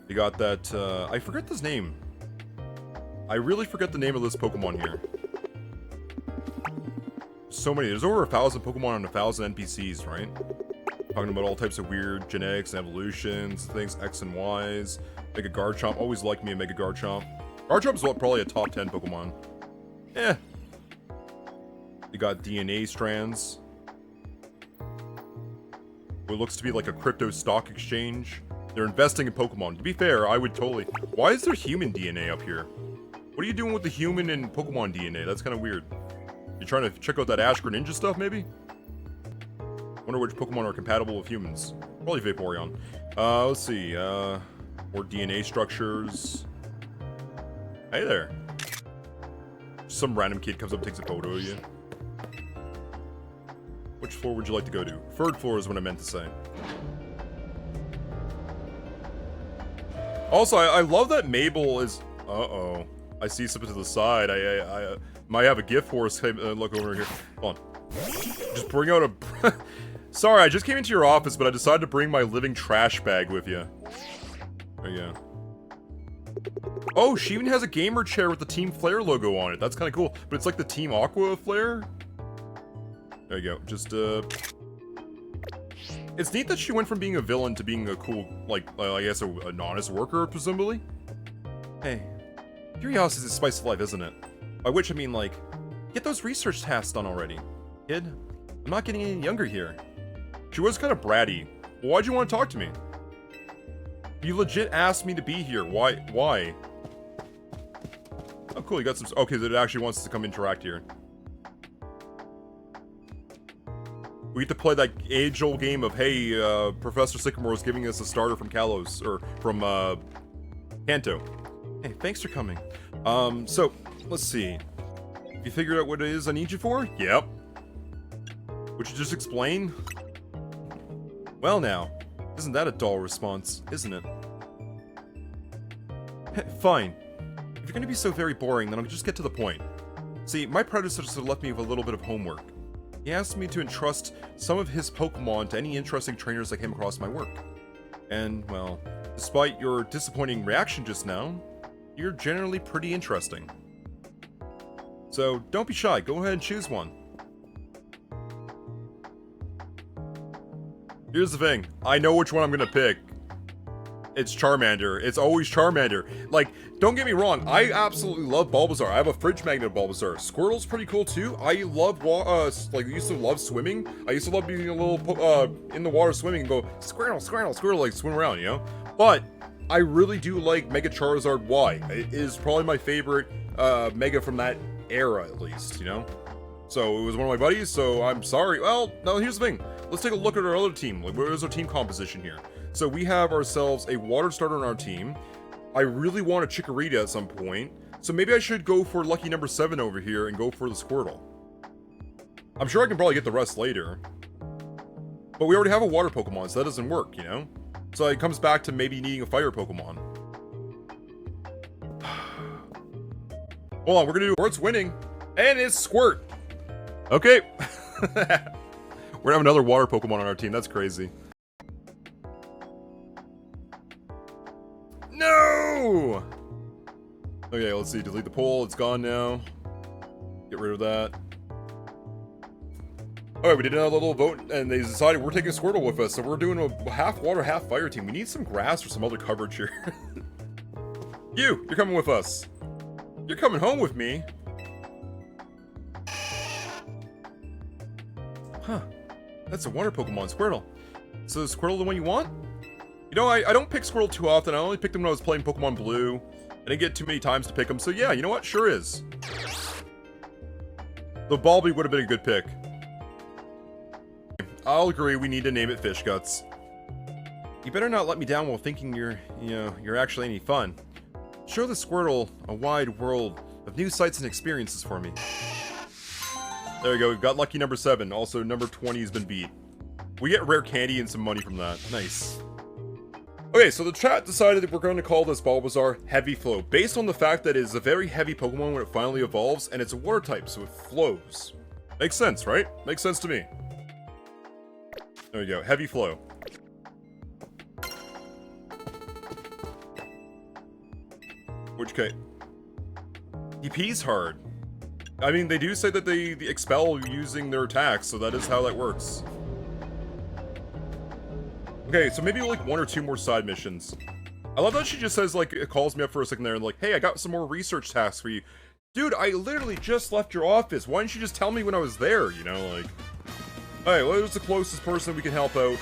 You got that, I forget this name. I really forget the name of this Pokemon here. So many. There's over 1,000 Pokemon and 1,000 NPCs, right? Talking about all types of weird genetics and evolutions, things X and Ys. Mega Garchomp. Always liked me a Mega Garchomp. Garchomp's probably a top 10 Pokemon. Eh. You got DNA strands. What looks to be like a crypto stock exchange. They're investing in Pokemon. To be fair, I would totally... Why is there human DNA up here? What are you doing with the human and Pokemon DNA? That's kind of weird. You trying to check out that Ash Greninja stuff, maybe? Wonder which Pokemon are compatible with humans. Probably Vaporeon. Let's see. More DNA structures. Hey there. Some random kid comes up and takes a photo of you. Which floor would you like to go to? Third floor is what I meant to say. Also, I love that Mabel is... Uh-oh. I see something to the side. I might have a gift for us. Look over here. Hold on. Just bring out a... Sorry, I just came into your office, but I decided to bring my living trash bag with you. There you go. Oh, she even has a gamer chair with the Team Flare logo on it. That's kind of cool. But it's like the Team Aqua Flare. There you go. Just, It's neat that she went from being a villain to being a cool, like, I guess an honest worker, presumably. Hey. Curiosity is the spice of life, isn't it? By which I mean, like, get those research tasks done already. Kid, I'm not getting any younger here. She was kind of bratty. Well, why'd you want to talk to me? You legit asked me to be here. Why? Oh, cool, you got some... Okay, it actually wants us to come interact here. We get to play that age-old game of, hey, Professor Sycamore is giving us a starter from Kalos, or from, Kanto. Hey, thanks for coming. So, let's see. You figured out what it is I need you for? Yep. Would you just explain? Well now, isn't that a dull response, isn't it? Fine. If you're gonna be so very boring, then I'll just get to the point. See, my predecessor left me with a little bit of homework. He asked me to entrust some of his Pokemon to any interesting trainers that came across my work. And, well, despite your disappointing reaction just now, you're generally pretty interesting. So don't be shy, go ahead and choose one. Here's the thing, I know which one I'm gonna pick. It's Charmander. It's always Charmander. Like, don't get me wrong, I absolutely love Bulbasaur. I have a fridge magnet of Bulbasaur. Squirtle's pretty cool too. I love, like, I used to love swimming. I used to love being a little, in the water swimming and go, Squirtle, Squirtle, Squirtle, like, swim around, you know? But, I really do like Mega Charizard Y. It is probably my favorite, Mega from that era, at least, you know? So, it was one of my buddies, so I'm sorry. Well, no, here's the thing. Let's take a look at our other team. Like, what is our team composition here? So we have ourselves a water starter on our team. I really want a Chikorita at some point. So maybe I should go for lucky number 7 over here and go for the Squirtle. I'm sure I can probably get the rest later. But we already have a water Pokemon, so that doesn't work, you know? So it comes back to maybe needing a fire Pokemon. Hold on, we're gonna do Squirt's winning. And it's Squirt. Okay. We're gonna have another water Pokemon on our team, that's crazy. No! Okay, let's see. Delete the poll. It's gone now. Get rid of that. Alright, we did another little vote, and they decided we're taking Squirtle with us, so we're doing a half water, half fire team. We need some grass or some other coverage here. You're coming with us. You're coming home with me. Huh. That's a water Pokemon, Squirtle. So is Squirtle the one you want? You know, I don't pick Squirtle too often. I only picked him when I was playing Pokemon Blue. I didn't get too many times to pick him, so yeah, you know what? Sure is. The Bulby would have been a good pick. I'll agree, we need to name it Fish Guts. You better not let me down while thinking you're actually any fun. Show the Squirtle a wide world of new sights and experiences for me. There we go, we've got lucky number 7. Also, number 20 has been beat. We get rare candy and some money from that. Nice. Okay, so the chat decided that we're going to call this Bulbasaur Heavy Flow, based on the fact that it is a very heavy Pokemon when it finally evolves, and it's a water type, so it flows. Makes sense, right? Makes sense to me. There we go, Heavy Flow. Which, okay. He pees hard. I mean, they do say that they expel using their attacks, so that is how that works. Okay, so maybe like 1 or 2 more side missions. I love that she just says, like, it calls me up for a second there and like, hey, I got some more research tasks for you. Dude, I literally just left your office. Why didn't you just tell me when I was there, you know, like... Hey, who's the closest person we can help out?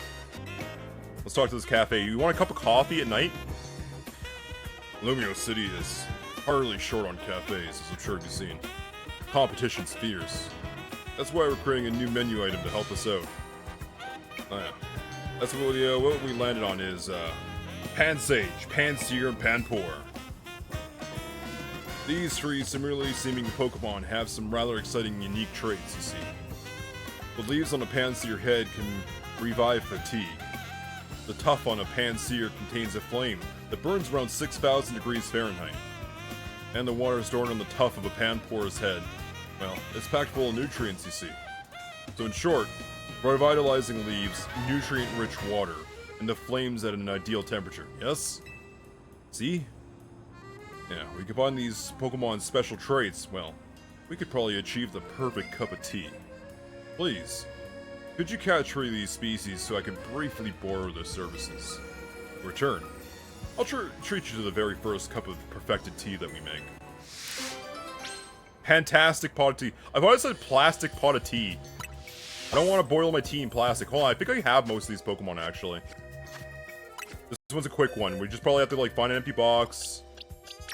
Let's talk to this cafe. You want a cup of coffee at night? Lumiose City is hardly short on cafes, as I'm sure you've seen. Competition's fierce. That's why we're creating a new menu item to help us out. Oh yeah. That's what we landed on is, Pansage, Pansear, and Panpour. These 3 similarly seeming Pokemon have some rather exciting and unique traits, you see. The leaves on a Pansear head can revive fatigue. The tuft on a Pansear contains a flame that burns around 6,000 degrees Fahrenheit. And the water stored on the tuft of a Panpour's head, well, it's packed full of nutrients, you see. So in short, revitalizing leaves, nutrient-rich water, and the flames at an ideal temperature. Yes? See? Yeah, we combine these Pokemon's special traits, well, we could probably achieve the perfect cup of tea. Please, could you catch 3 of these species so I could briefly borrow their services? In return, I'll treat you to the very first cup of perfected tea that we make. Fantastic pot of tea. I've always said plastic pot of tea. I don't want to boil my tea in plastic. Hold on, I think I have most of these Pokemon, actually. This one's a quick one. We just probably have to, like, find an empty box.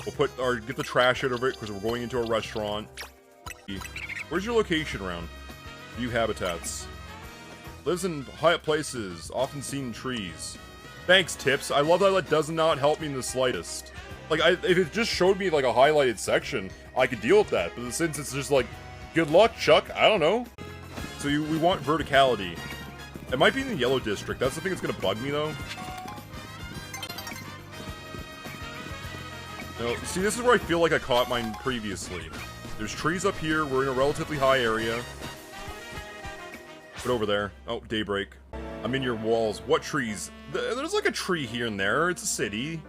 We'll get the trash out of it, because we're going into a restaurant. Where's your location around? View habitats. Lives in high up places, often seen in trees. Thanks, Tips. I love that that does not help me in the slightest. Like, if it just showed me, like, a highlighted section, I could deal with that. But since it's just like, good luck, Chuck, I don't know. So we want verticality. It might be in the yellow district. That's the thing that's gonna bug me, though. No, see, this is where I feel like I caught mine previously. There's trees up here. We're in a relatively high area. But over there. Oh, Daybreak. I'm in your walls. What trees? There's like a tree here and there. It's a city.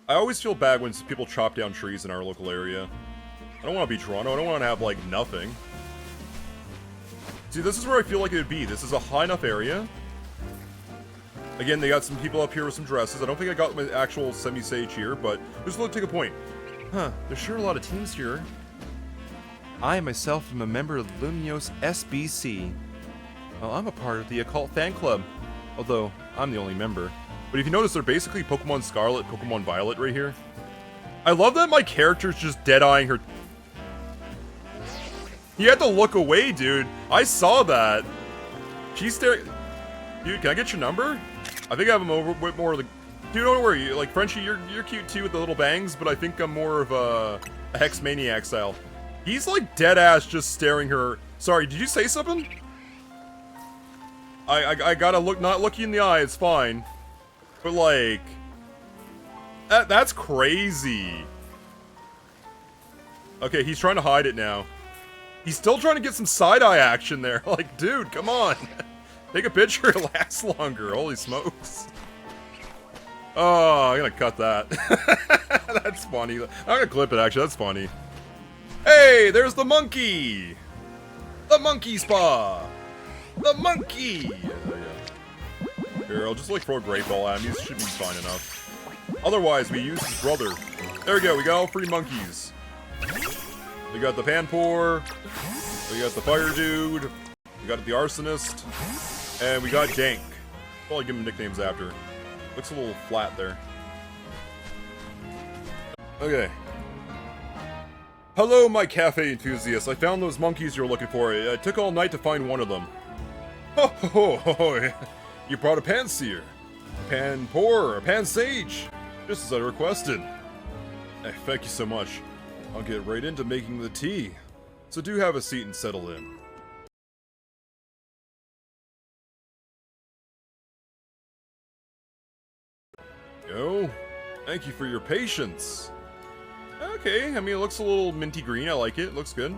I always feel bad when people chop down trees in our local area. I don't want to be Toronto. I don't want to have, like, nothing. See, this is where I feel like it would be. This is a high enough area. Again, they got some people up here with some dresses. I don't think I got my actual semi-sage here, but just look, take a point. Huh, there's sure a lot of teams here. I myself am a member of the Lumiose SBC. Well, I'm a part of the Occult Fan Club, although I'm the only member. But if you notice, they're basically Pokemon Scarlet, Pokemon Violet right here. I love that my character's just dead-eyeing her. You had to look away, dude. I saw that. She's staring. Dude, can I get your number? I think I have a bit more of the. Dude, don't worry. Like, Frenchie, you're cute too with the little bangs, but I think I'm more of a Hex Maniac style. He's like dead ass just staring her. Sorry, did you say something? I gotta look, not look you in the eye. It's fine. But like, that's crazy. Okay, he's trying to hide it now. He's still trying to get some side-eye action there. Like, dude, come on. Take a picture, it lasts longer. Holy smokes. Oh, I'm gonna cut that. That's funny. I'm gonna clip it, actually. That's funny. Hey, there's the monkey. The monkey spa. The monkey. Yeah. Here, I'll just, like, throw a great ball at him. He should be fine enough. Otherwise, we use his brother. There we go. We got all 3 monkeys. We got the Panpour, we got the Fire Dude, we got the Arsonist, and we got Dank. I'll probably give him nicknames after. Looks a little flat there. Okay. Hello, my cafe enthusiasts. I found those monkeys you were looking for. It took all night to find one of them. Ho ho ho ho! You brought a Panseer, Panpour, a Pansage, just as I requested. Hey, thank you so much. I'll get right into making the tea, so do have a seat and settle in. Yo, thank you for your patience. Okay, I mean it looks a little minty green, I like it, looks good.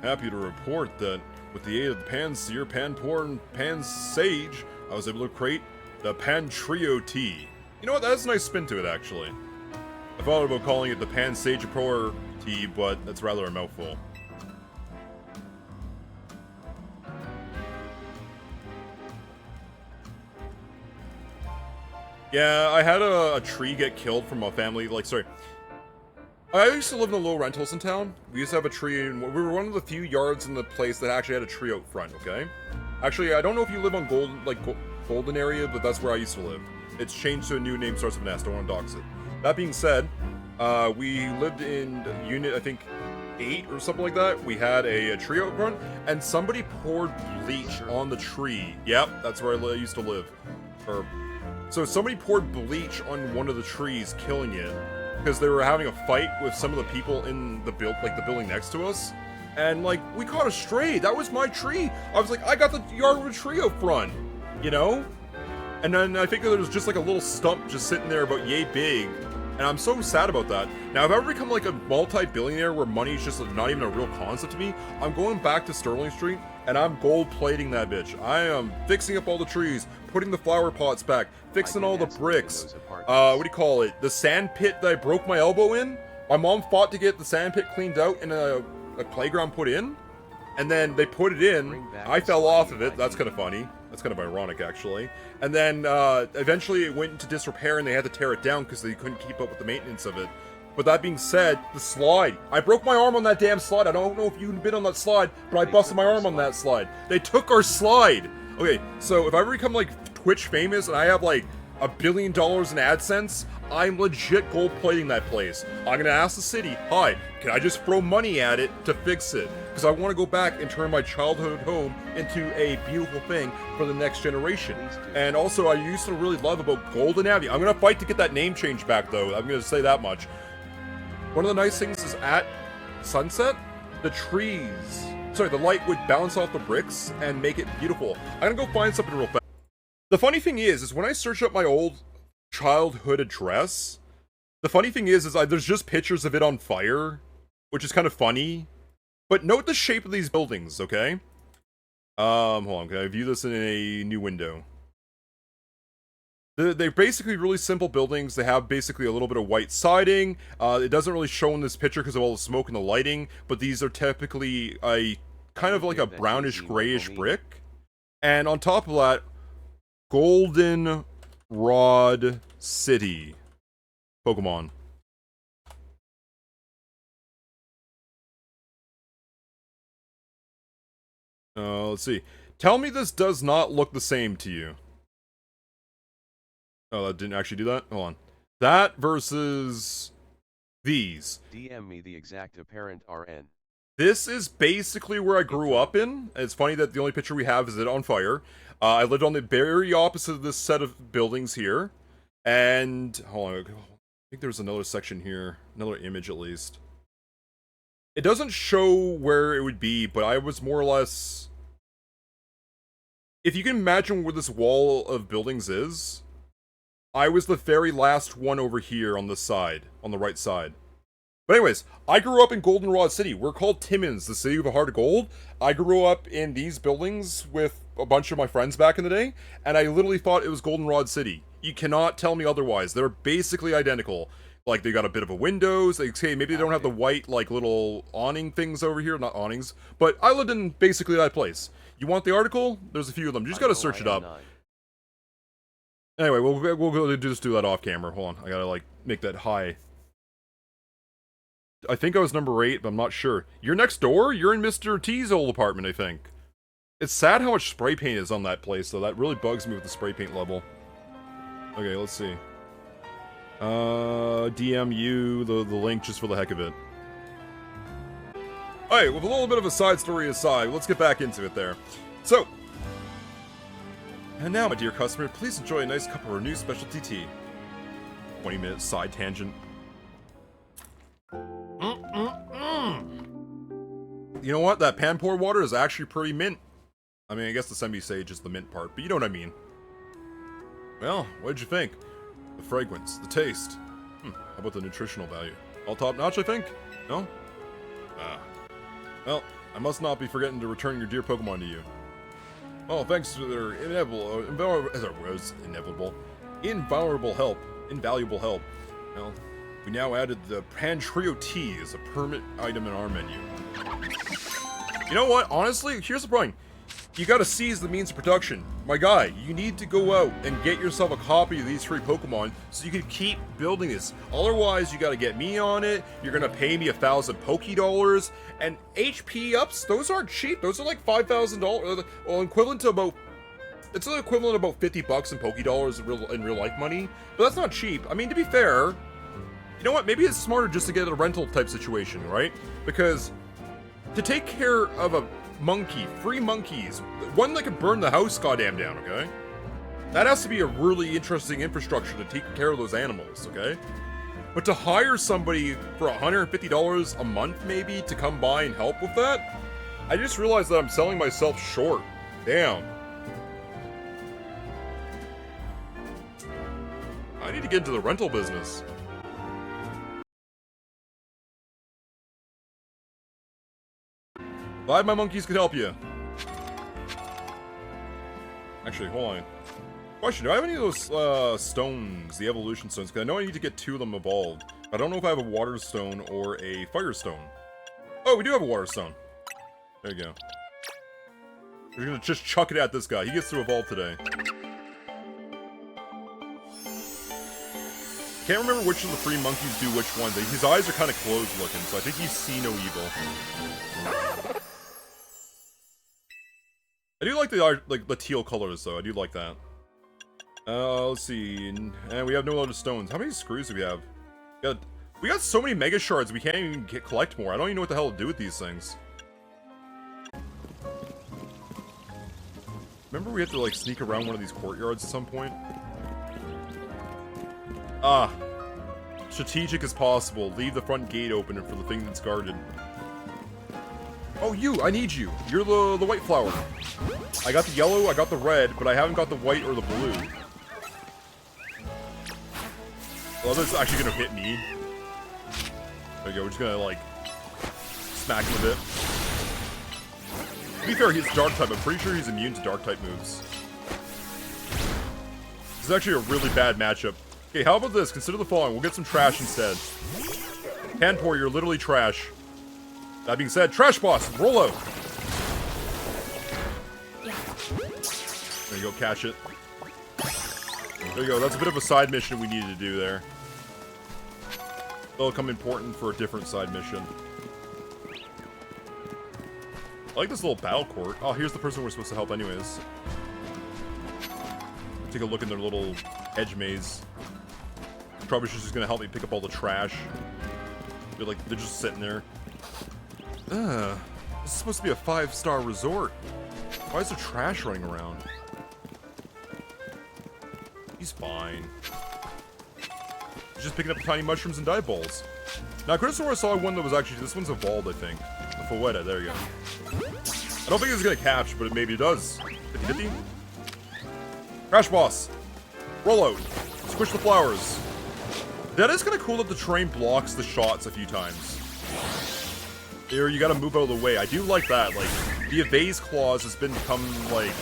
Happy to report that with the aid of the Panseer, Panpour, and Pansage, I was able to create the Pantrio tea. You know what, that has a nice spin to it actually. I thought about calling it the Pansage Pro tea, but that's rather a mouthful. Yeah, I had a tree get killed from a family, like, sorry. I used to live in the low rentals in town. We used to have a tree, and we were one of the few yards in the place that actually had a tree out front, okay? Actually, I don't know if you live on Golden area, but that's where I used to live. It's changed to a new name, starts with an S, don't want to dox it. That being said, we lived in unit, I think, 8 or something like that. We had a tree out front, and somebody poured bleach on the tree. Yep, that's where I used to live. So somebody poured bleach on one of the trees, killing it, because they were having a fight with some of the people in the building next to us. And, like, we caught a stray. That was my tree. I was like, I got the yard with a tree out front, you know? And then I think there was just, like, a little stump just sitting there about yay big. And I'm so sad about that. Now, if I ever become, like, a multi-billionaire where money is just not even a real concept to me, I'm going back to Sterling Street, and I'm gold-plating that bitch. I am fixing up all the trees, putting the flower pots back, fixing all the bricks. What do you call it? The sand pit that I broke my elbow in? My mom fought to get the sand pit cleaned out and a playground put in. And then they put it in. I fell off of it. That's kind of funny. That's kind of ironic, actually. And then, eventually it went into disrepair and they had to tear it down because they couldn't keep up with the maintenance of it. But that being said, the slide. I broke my arm on that damn slide. I don't know if you've been on that slide, but I busted my arm on that slide. They took our slide. Okay, so if I ever become, like, Twitch famous and I have, like, $1 billion in AdSense, I'm legit gold-plating that place. I'm gonna ask the city, hi, can I just throw money at it to fix it? Because I want to go back and turn my childhood home into a beautiful thing for the next generation. And also, I used to really love about Golden Avenue. I'm gonna fight to get that name change back, though. I'm gonna say that much. One of the nice things is at sunset, the trees, sorry, the light would bounce off the bricks and make it beautiful. I'm gonna go find something real fast. The funny thing is when I search up my old childhood address, the funny thing is there's just pictures of it on fire, which is kind of funny. But note the shape of these buildings, okay? Hold on, can I view this in a new window? They're basically really simple buildings. They have basically a little bit of white siding. It doesn't really show in this picture because of all the smoke and the lighting, but these are typically a kind of like a brownish grayish brick. And on top of that, Golden Rod City Pokemon. Let's see. Tell me this does not look the same to you. Oh, that didn't actually do that? Hold on. That versus these. DM me the exact apparent RN. This is basically where I grew up in. It's funny that the only picture we have is it on fire. I lived on the very opposite of this set of buildings here. And, hold on, I think there's another section here. Another image at least. It doesn't show where it would be, but I was more or less... If you can imagine where this wall of buildings is, I was the very last one over here on this side, on the right side. But anyways, I grew up in Goldenrod City. We're called Timmins, the city of a heart of gold. I grew up in these buildings with a bunch of my friends back in the day, and I literally thought it was Goldenrod City. You cannot tell me otherwise. They're basically identical. Like, they got a bit of a windows, they say maybe they don't have the white, like, little awning things over here, not awnings, but I lived in basically that place. You want the article? There's a few of them. You just gotta search it up. Anyway, we'll just do that off camera. Hold on, I gotta, like, make that high. I think I was number 8, but I'm not sure. You're next door? You're in Mr. T's old apartment, I think. It's sad how much spray paint is on that place, though. That really bugs me with the spray paint level. Okay, let's see. DM you the link just for the heck of it. Alright, with a little bit of a side story aside, let's get back into it there. So, and now, my dear customer, please enjoy a nice cup of our new specialty tea. 20-minute side tangent. You know what? That pan pour water is actually pretty mint. I mean, I guess the semi-sage is the mint part, but you know what I mean. Well, what did you think? The fragrance, the taste. How about the nutritional value? All top-notch, I think? No? Well, I must not be forgetting to return your dear Pokemon to you. Oh, thanks to their invaluable help. Well, we now added the Pan Trio Tea as a permanent item in our menu. You know what? Honestly, here's the point. You gotta seize the means of production. My guy, you need to go out and get yourself a copy of these 3 Pokemon so you can keep building this. Otherwise, you gotta get me on it, you're gonna pay me 1,000 Poké-dollars, and HP ups, those aren't cheap. Those are like $5,000, well, equivalent to about... It's the equivalent of about 50 bucks in Poké-dollars in real life money, but that's not cheap. I mean, to be fair, you know what? Maybe it's smarter just to get a rental type situation, right? Because to take care of a monkey, 3 monkeys, one that can burn the house goddamn down, okay? That has to be a really interesting infrastructure to take care of those animals, okay? But to hire somebody for $150 a month, maybe, to come by and help with that, I just realized that I'm selling myself short. Damn. I need to get into the rental business. Glad my monkeys could help you. Actually, hold on. Question, do I have any of those stones, the evolution stones? Because I know I need to get 2 of them evolved. I don't know if I have a water stone or a fire stone. Oh, we do have a water stone. There you go. We're gonna just chuck it at this guy. He gets to evolve today. Can't remember which of the 3 monkeys do which one. His eyes are kind of closed looking, so I think he's see no evil. I do like the teal colors though. I do like that. Let's see. And we have no other stones. How many screws do we have? We got so many mega shards we can't even collect more. I don't even know what the hell to do with these things. Remember we have to like sneak around one of these courtyards at some point? Strategic as possible. Leave the front gate open for the thing that's guarded. Oh, I need you. You're the white flower. I got the yellow, I got the red, but I haven't got the white or the blue. Well, that's actually gonna hit me. There you go, we're just gonna, like, smack him a bit. To be fair, he's dark type. I'm pretty sure he's immune to dark type moves. This is actually a really bad matchup. Okay, how about this? Consider the following. We'll get some trash instead. Panpour, you're literally trash. That being said, Trash Boss, roll out. There you go, catch it. There you go, that's a bit of a side mission we needed to do there. It'll come important for a different side mission. I like this little battle court. Oh, here's the person we're supposed to help anyways. Take a look in their little edge maze. Probably she's just gonna help me pick up all the trash. They're just sitting there. This is supposed to be a 5-star resort. Why is there trash running around? He's fine. He's just picking up tiny mushrooms and dive balls. Now, I could have sworn I saw one that was actually... This one's evolved, I think. The Fouetta, there you go. I don't think it's gonna catch, but maybe it does. 50-50? Crash Boss. Roll out. Squish the flowers. That is kind of cool that the terrain blocks the shots a few times. Here, you gotta move out of the way. I do like that. Like, the evase clause has become, like,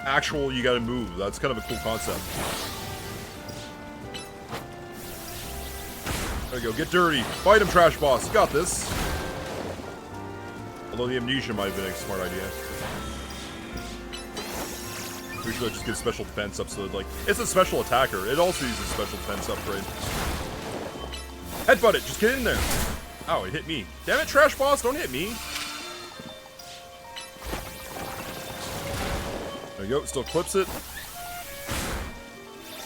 actual you gotta move. That's kind of a cool concept. There you go. Get dirty. Fight him, Trash Boss. You got this. Although the amnesia might have been a smart idea. Pretty sure I just get special defense up so that, like, it's a special attacker. It also uses special defense upgrade. Headbutt it. Just get in there. Ow, it hit me. Damn it, Trash Boss, don't hit me. There you go, still clips it.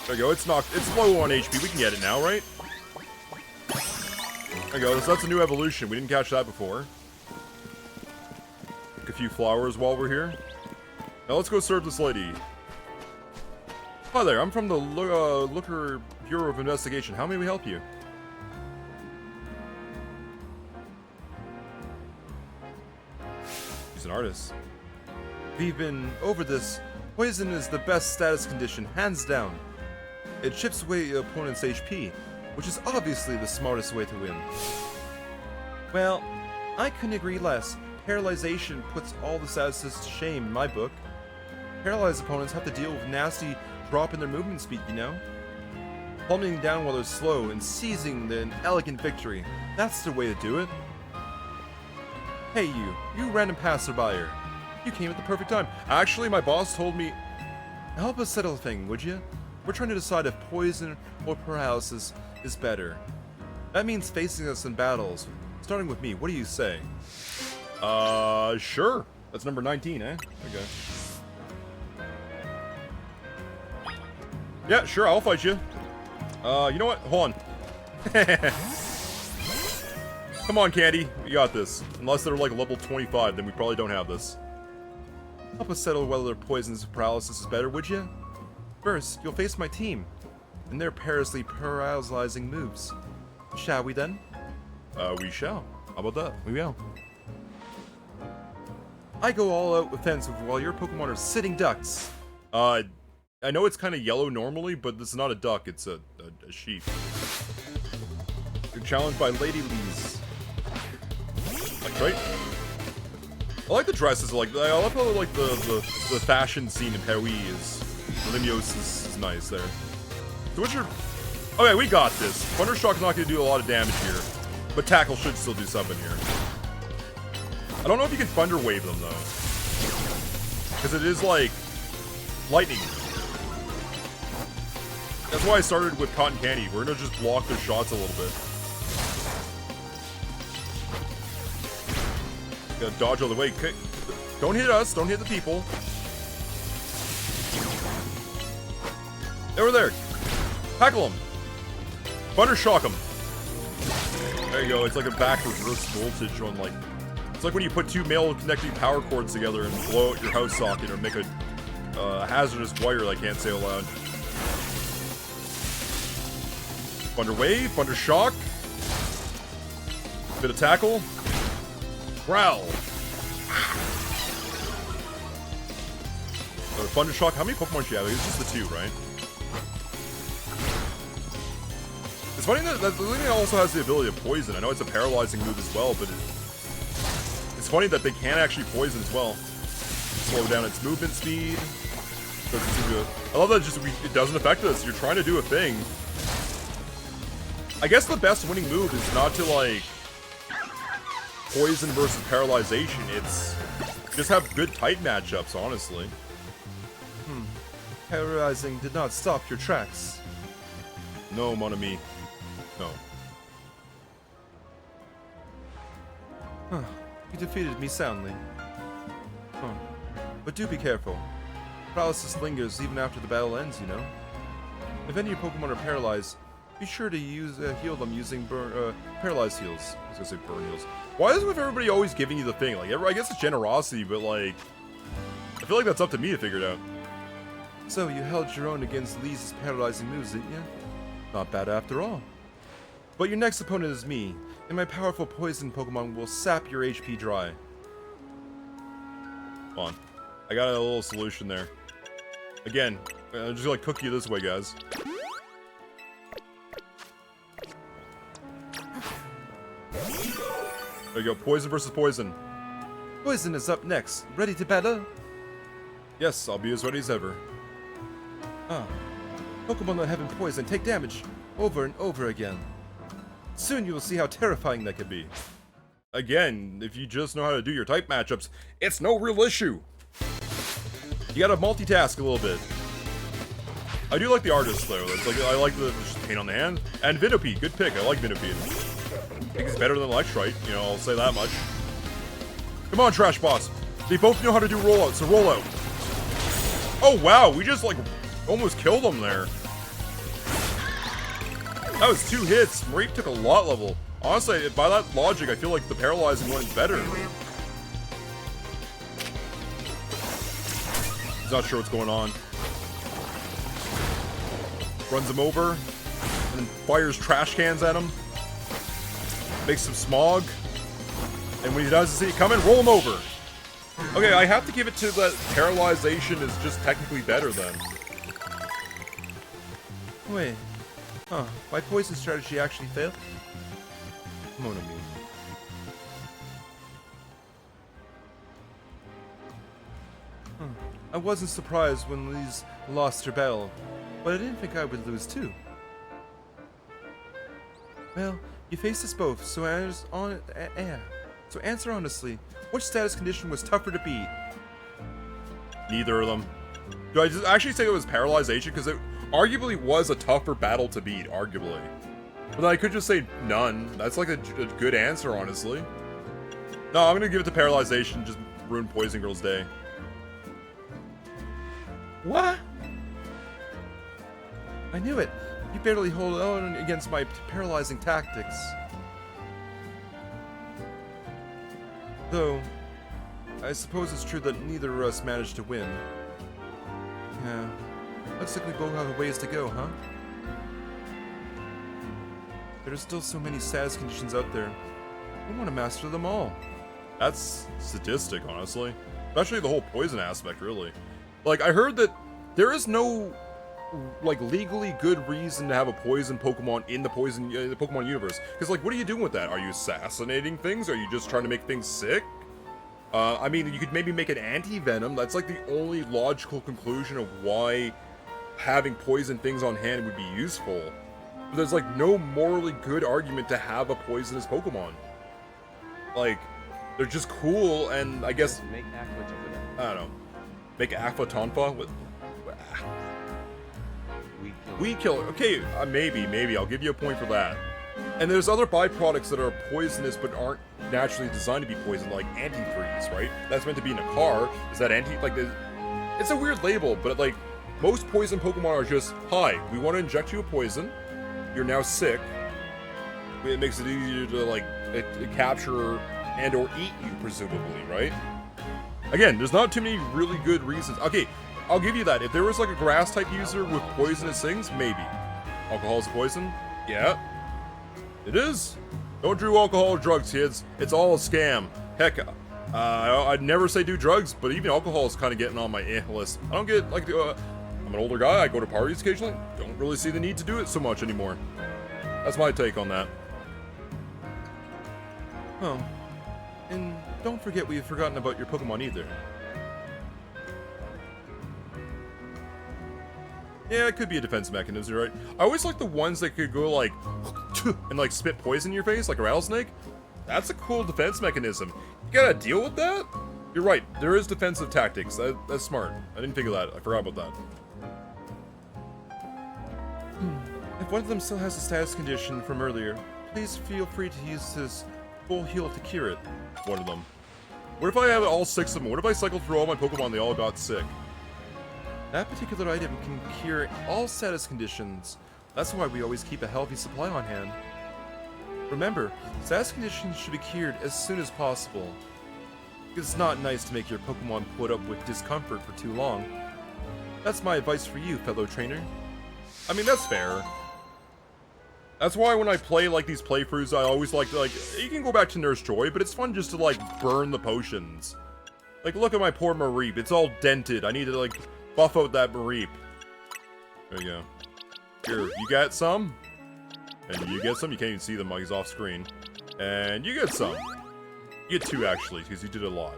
There you go, it's knocked. It's low on HP. We can get it now, right? There you go, so that's a new evolution. We didn't catch that before. Pick a few flowers while we're here. Now let's go serve this lady. Hi there, I'm from the Looker Bureau of Investigation. How may we help you? She's an artist. We've been over this. Poison is the best status condition, hands down. It chips away your opponent's HP, which is obviously the smartest way to win. Well, I couldn't agree less. Paralyzation puts all the statuses to shame in my book. Paralyzed opponents have to deal with nasty drop in their movement speed, you know? Plummeting down while they're slow and seizing an elegant victory. That's the way to do it. Hey you random passerby. You came at the perfect time. Actually, my boss told me, help us settle the thing, would you? We're trying to decide if poison or paralysis is better. That means facing us in battles. Starting with me, what do you say? Sure. That's number 19, eh? Okay. Yeah, sure, I'll fight you. You know what? Hold on. Come on, Candy. We got this. Unless they're like level 25, then we probably don't have this. Help us settle whether poison's paralysis is better, would you? First, you'll face my team, and their perilously paralyzing moves. Shall we then? We shall. How about that? We will. I go all out offensive while your Pokemon are sitting ducks. I know it's kind of yellow normally, but this is not a duck, it's a sheep. You're challenged by Lady Lee's. Like, right? I like the dresses, like, I love how, like, the fashion scene in Paris is, Lumiose is nice there. So what's your, okay, we got this. Thundershock's not going to do a lot of damage here, but Tackle should still do something here. I don't know if you can Thunder Wave them, though. Because it is, like, lightning. That's why I started with Cotton Candy. We're going to just block their shots a little bit. Gotta dodge all the way. Don't hit us. Don't hit the people. Over there. Tackle them. Thunder Shock them. There you go. It's like a backwards reverse voltage on, like... It's like when you put two male connecting power cords together and blow out your house socket or make a hazardous wire I can't say aloud. Thunder Wave, Thunder Shock. Bit of Tackle. Growl. Thunder Shock. How many Pokemon do you have? It's just the two, right? It's funny that the thing also has the ability to poison. I know it's a paralyzing move as well, but it's funny that they can actually poison as well. Slow down its movement speed. I love that it doesn't affect us. You're trying to do a thing. I guess the best winning move is not to, like, poison versus paralyzation. It's just have good type matchups, honestly. Paralyzing did not stop your tracks. No, mon ami. No. Huh. You defeated me soundly. Huh. But do be careful. Paralysis lingers even after the battle ends, you know? If any of your Pokemon are paralyzed, be sure to heal them using paralyzed heals. I was gonna say burn heals. Why is it with everybody always giving you the thing? Like, I guess it's generosity, but like, I feel like that's up to me to figure it out. So you held your own against Lee's paralyzing moves, didn't you? Not bad after all. But your next opponent is me, and my powerful poison Pokemon will sap your HP dry. Hold on. I got a little solution there. Again, I'm just gonna cook you this way, guys. There you go, poison versus poison. Poison is up next. Ready to battle? Yes, I'll be as ready as ever. Ah. Pokemon that have been poisoned take damage over and over again. Soon you will see how terrifying that can be. Again, if you just know how to do your type matchups, it's no real issue. You gotta multitask a little bit. I do like the artist though. It's like I like the just paint on the hand. And Vinipede, good pick. I like Vinipede. I think he's better than Electrite, you know, I'll say that much. Come on, Trash Boss. They both know how to do rollouts, so roll out. Oh wow, we just like almost killed him there. That was 2 hits. Mareep took a lot level. Honestly, by that logic, I feel like the paralyzing went better. He's not sure what's going on. Runs him over, and then fires trash cans at him. Makes some smog. And when he does see it coming, roll him over. Okay, I have to give it to that paralyzation is just technically better then. Wait. Huh. My poison strategy actually failed? Come on, me. I wasn't surprised when Lee's lost her battle, but I didn't think I would lose too. Well, you faced us both, so answer honestly. Which status condition was tougher to beat? Neither of them. Do I just actually say it was paralyzation? Because it arguably was a tougher battle to beat, arguably. But I could just say none. That's like a good answer, honestly. No, I'm gonna give it to paralyzation, just ruin Poison Girl's day. What? I knew it. You barely hold on against my paralyzing tactics. Though, I suppose it's true that neither of us managed to win. Yeah. Looks like we both have a ways to go, huh? There are still so many status conditions out there. I want to master them all. That's sadistic, honestly. Especially the whole poison aspect, really. Like, I heard that there is no, like, legally good reason to have a poison Pokemon in the Pokemon universe. Because, like, what are you doing with that? Are you assassinating things? Are you just trying to make things sick? I mean, you could maybe make an anti-venom. That's, like, the only logical conclusion of why having poison things on hand would be useful. But there's, like, no morally good argument to have a poisonous Pokemon. Like, they're just cool, and I guess... Make I don't know. Make Aqua Tonfa with... Weed killer. Okay, maybe. I'll give you a point for that. And there's other byproducts that are poisonous but aren't naturally designed to be poison, like antifreeze, right? That's meant to be in a car. Is that like, it's a weird label, but like, most poison Pokemon are just, hi, we want to inject you a poison. You're now sick. It makes it easier to, like, capture and or eat you, presumably, right? Again, there's not too many really good reasons. Okay, I'll give you that. If there was, like, a grass-type user with poisonous things, maybe. Alcohol is poison? Yeah. It is. Don't do alcohol or drugs, kids. It's all a scam. Heck, I'd never say do drugs, but even alcohol is kind of getting on my list. I don't get, like, I'm an older guy. I go to parties occasionally. Don't really see the need to do it so much anymore. That's my take on that. Oh. And don't forget we've forgotten about your Pokemon either. Yeah, it could be a defense mechanism, right? I always like the ones that could go like, and like spit poison in your face, like a rattlesnake. That's a cool defense mechanism. You gotta deal with that? You're right, there is defensive tactics. That's smart. I didn't think of that. I forgot about that. If one of them still has a status condition from earlier, please feel free to use this full heal to cure it. One of them. What if I have all 6 of them? What if I cycled through all my Pokemon and they all got sick? That particular item can cure all status conditions. That's why we always keep a healthy supply on hand. Remember, status conditions should be cured as soon as possible. It's not nice to make your Pokemon put up with discomfort for too long. That's my advice for you, fellow trainer. I mean, that's fair. That's why when I play, like, these playthroughs, I always like, you can go back to Nurse Joy, but it's fun just to, like, burn the potions. Like, look at my poor Mareep. It's all dented. I need to, like, buff out that Mareep. There you go. Here, you get some. And you get some. You can't even see them while he's off screen. And you get some. You get 2, actually, because you did a lot.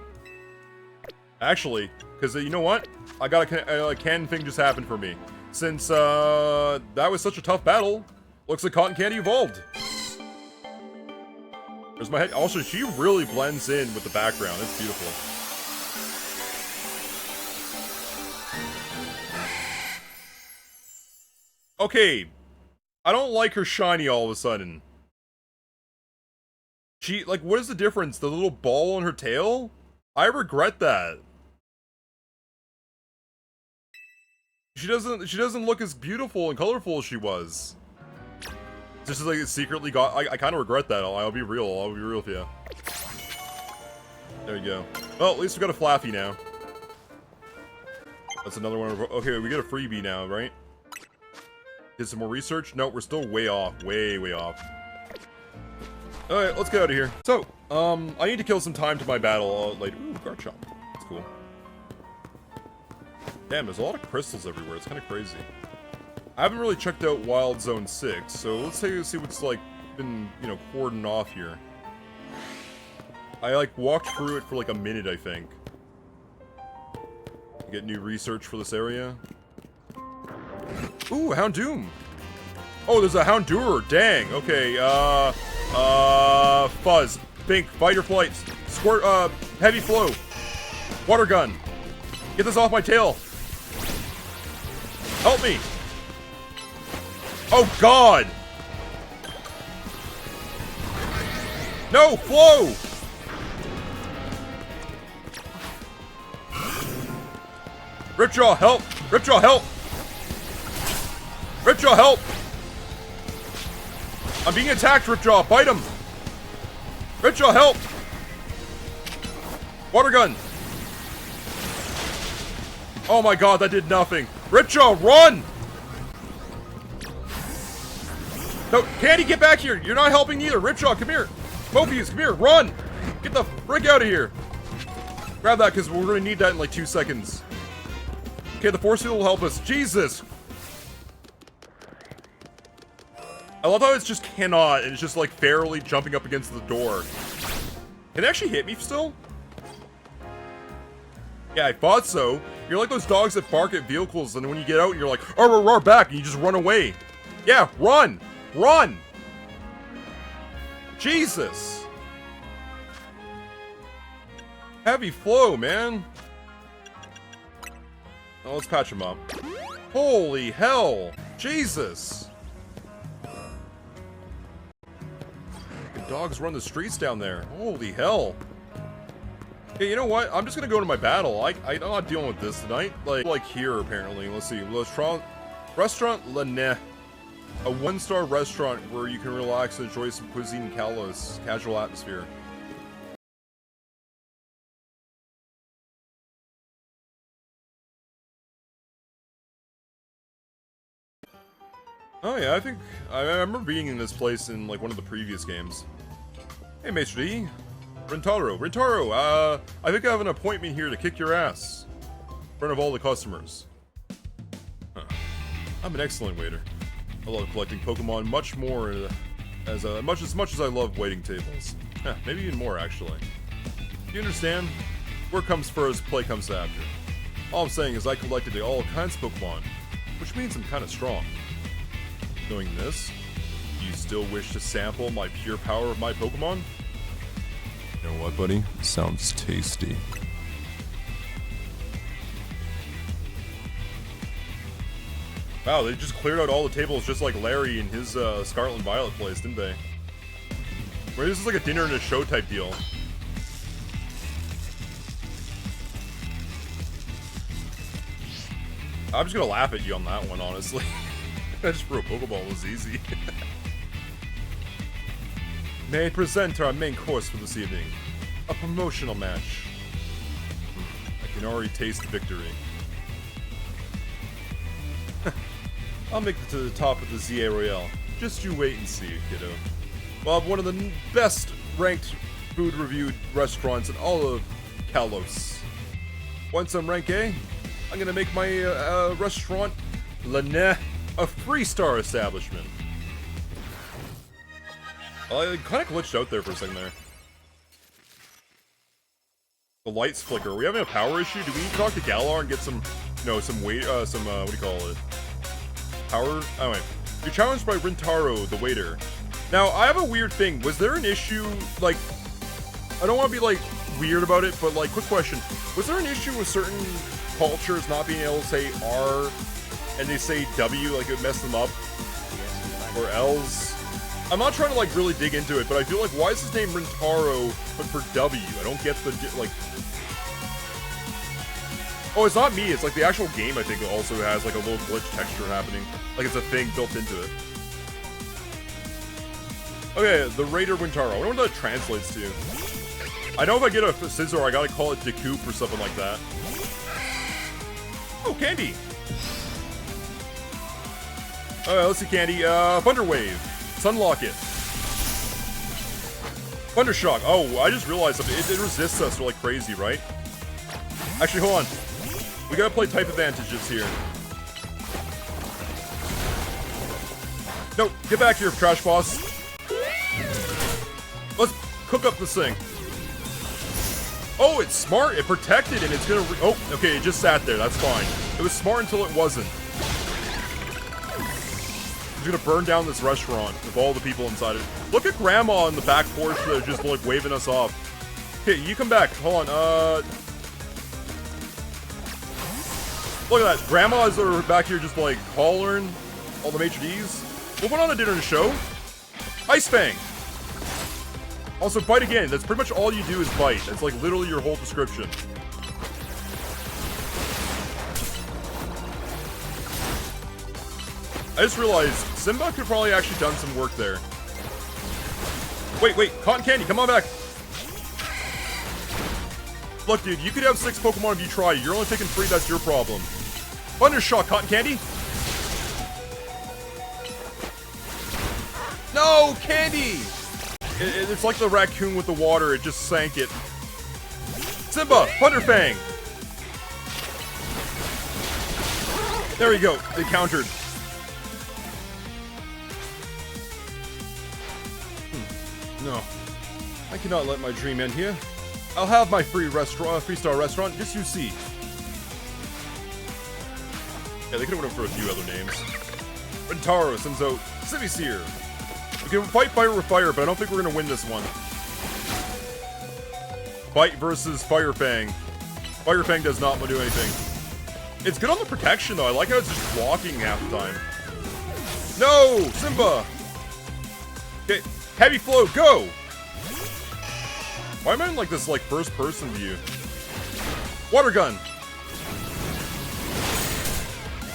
Actually, because you know what? I got a cannon thing just happened for me. Since, that was such a tough battle, looks like Cotton Candy evolved. There's my head. Also, she really blends in with the background. It's beautiful. Okay. I don't like her shiny all of a sudden. She, like, what is the difference? The little ball on her tail? I regret that. She doesn't look as beautiful and colorful as she was. Just as like it secretly got, I kind of regret that. I'll be real with you. There you go. Well, at least we got a Flaffy now. That's another one. Okay, we get a freebie now, right? Did some more research? No, we're still way off. Way off. Alright, let's get out of here. So, I need to kill some time to my battle later. Ooh, Garchomp. That's cool. Damn, there's a lot of crystals everywhere. It's kind of crazy. I haven't really checked out Wild Zone 6, so let's see what's, like, been, you know, cordoned off here. I, like, walked through it for, like, a minute, I think. Get new research for this area. Ooh, Houndoom! Oh, there's a Houndour! Dang, okay, Fuzz. Bink, Fight or Flight. Squirt, Heavy Flow. Water Gun. Get this off my tail! Help me! Oh God! No, Flow! Ripjaw, help! Ripjaw, help! Ripjaw, help! I'm being attacked, Ripjaw! Bite him! Ripjaw, help! Water Gun! Oh my God, that did nothing. Ripjaw, run! No, Candy, get back here! You're not helping either. Ripjaw, come here! Mobius, come here! Run! Get the frick out of here! Grab that, because we're going to need that in like 2 seconds. Okay, the force field will help us. Jesus! I love how it's just cannot, and it's just like barely jumping up against the door. Can it actually hit me still? Yeah, I thought so. You're like those dogs that bark at vehicles, and when you get out, you're like, roar back, and you just run away. Yeah, run! Run! Jesus! Heavy Flow, man. Oh, let's patch him up. Holy hell! Jesus! The dogs run the streets down there. Holy hell! Okay, you know what? I'm just gonna go to my battle. I'm not dealing with this tonight. Like here, apparently. Let's see. Restaurant Le Ne. A 1-star restaurant where you can relax and enjoy some cuisine in Kalos. Casual atmosphere. Oh yeah, I remember being in this place in like one of the previous games. Hey, Maitre D. Rintaro, I think I have an appointment here to kick your ass. In front of all the customers. Huh. I'm an excellent waiter. I love collecting Pokemon much more as much as I love waiting tables. Maybe even more, actually. Do you understand? Work comes first, play comes after. All I'm saying is I collected all kinds of Pokemon. which means I'm kind of strong. Knowing this, do you still wish to sample my pure power of my Pokemon? You know what, buddy? Sounds tasty. Wow, they just cleared out all the tables just like Larry in his Scarlet and Violet place, didn't they? Maybe this is like a dinner and a show type deal. I'm just gonna laugh at you on that one, honestly. I just threw a Pokeball, it was easy. May I present our main course for this evening? A promotional match. I can already taste victory. I'll make it to the top of the ZA Royale. Just you wait and see, kiddo. We'll have one of the best ranked food reviewed restaurants in all of Kalos. Once I'm rank A, I'm gonna make my restaurant, Lene, a 3-star establishment. I kind of glitched out there for a second there. The lights flicker. Are we having a power issue? Do we need to talk to Galar and get some, you know, some weight, what do you call it? Power? Oh, wait. You're challenged by Rintaro, the waiter. Now, I have a weird thing. Was there an issue, like, I don't want to be, like, weird about it, but, like, quick question. Was there an issue with certain cultures not being able to say R and they say W, like, it messed them up? Or L's? I'm not trying to, like, really dig into it, but I feel like, why is his name Rintaro, but for W? I don't get the, like... Oh, it's not me, it's like the actual game, I think, also has, like, a little glitch texture happening. Like, it's a thing built into it. Okay, the Raider Wintaro. I wonder what that translates to. I know if I get a Scizor, I gotta call it Decoup or something like that. Oh, Candy! Alright, let's see, Candy. Thunder Wave. Sunlock it. Thundershock. Oh, I just realized something. It resists us like crazy, right? Actually, hold on. We gotta play type advantages here. No, get back here, Trash Boss. Let's cook up this thing. Oh, it's smart. It protected and it's gonna oh, okay, it just sat there. That's fine. It was smart until it wasn't. It's gonna burn down this restaurant with all the people inside it. Look at Grandma on the back porch there just like waving us off. Okay, you come back. Hold on, look at that. Grandmas are back here just like hollering all the maitre d's. We'll put on a dinner and a show. Ice Fang. Also, bite again. That's pretty much all you do is bite. That's like literally your whole description. I just realized Simba could probably actually done some work there. Wait, Cotton Candy, come on back. Look, dude, you could have 6 Pokemon if you try. You're only taking 3, that's your problem. Thundershock, Cotton Candy. No, Candy! It's like the raccoon with the water, it just sank it. Simba, Thunderfang! There we go, they countered. No, I cannot let my dream end here. I'll have my free restaurant, 3-star restaurant, just you see. Yeah, they could have went for a few other names. Rintaro sends out Civiseer. We can fight fire with fire, but I don't think we're gonna win this one. Bite versus Fire Fang. Fire Fang does not do anything. It's good on the protection though. I like how it's just blocking half the time. No, Simba. Okay, Heavy Flow, go. Why am I in like this like first person view? Water Gun.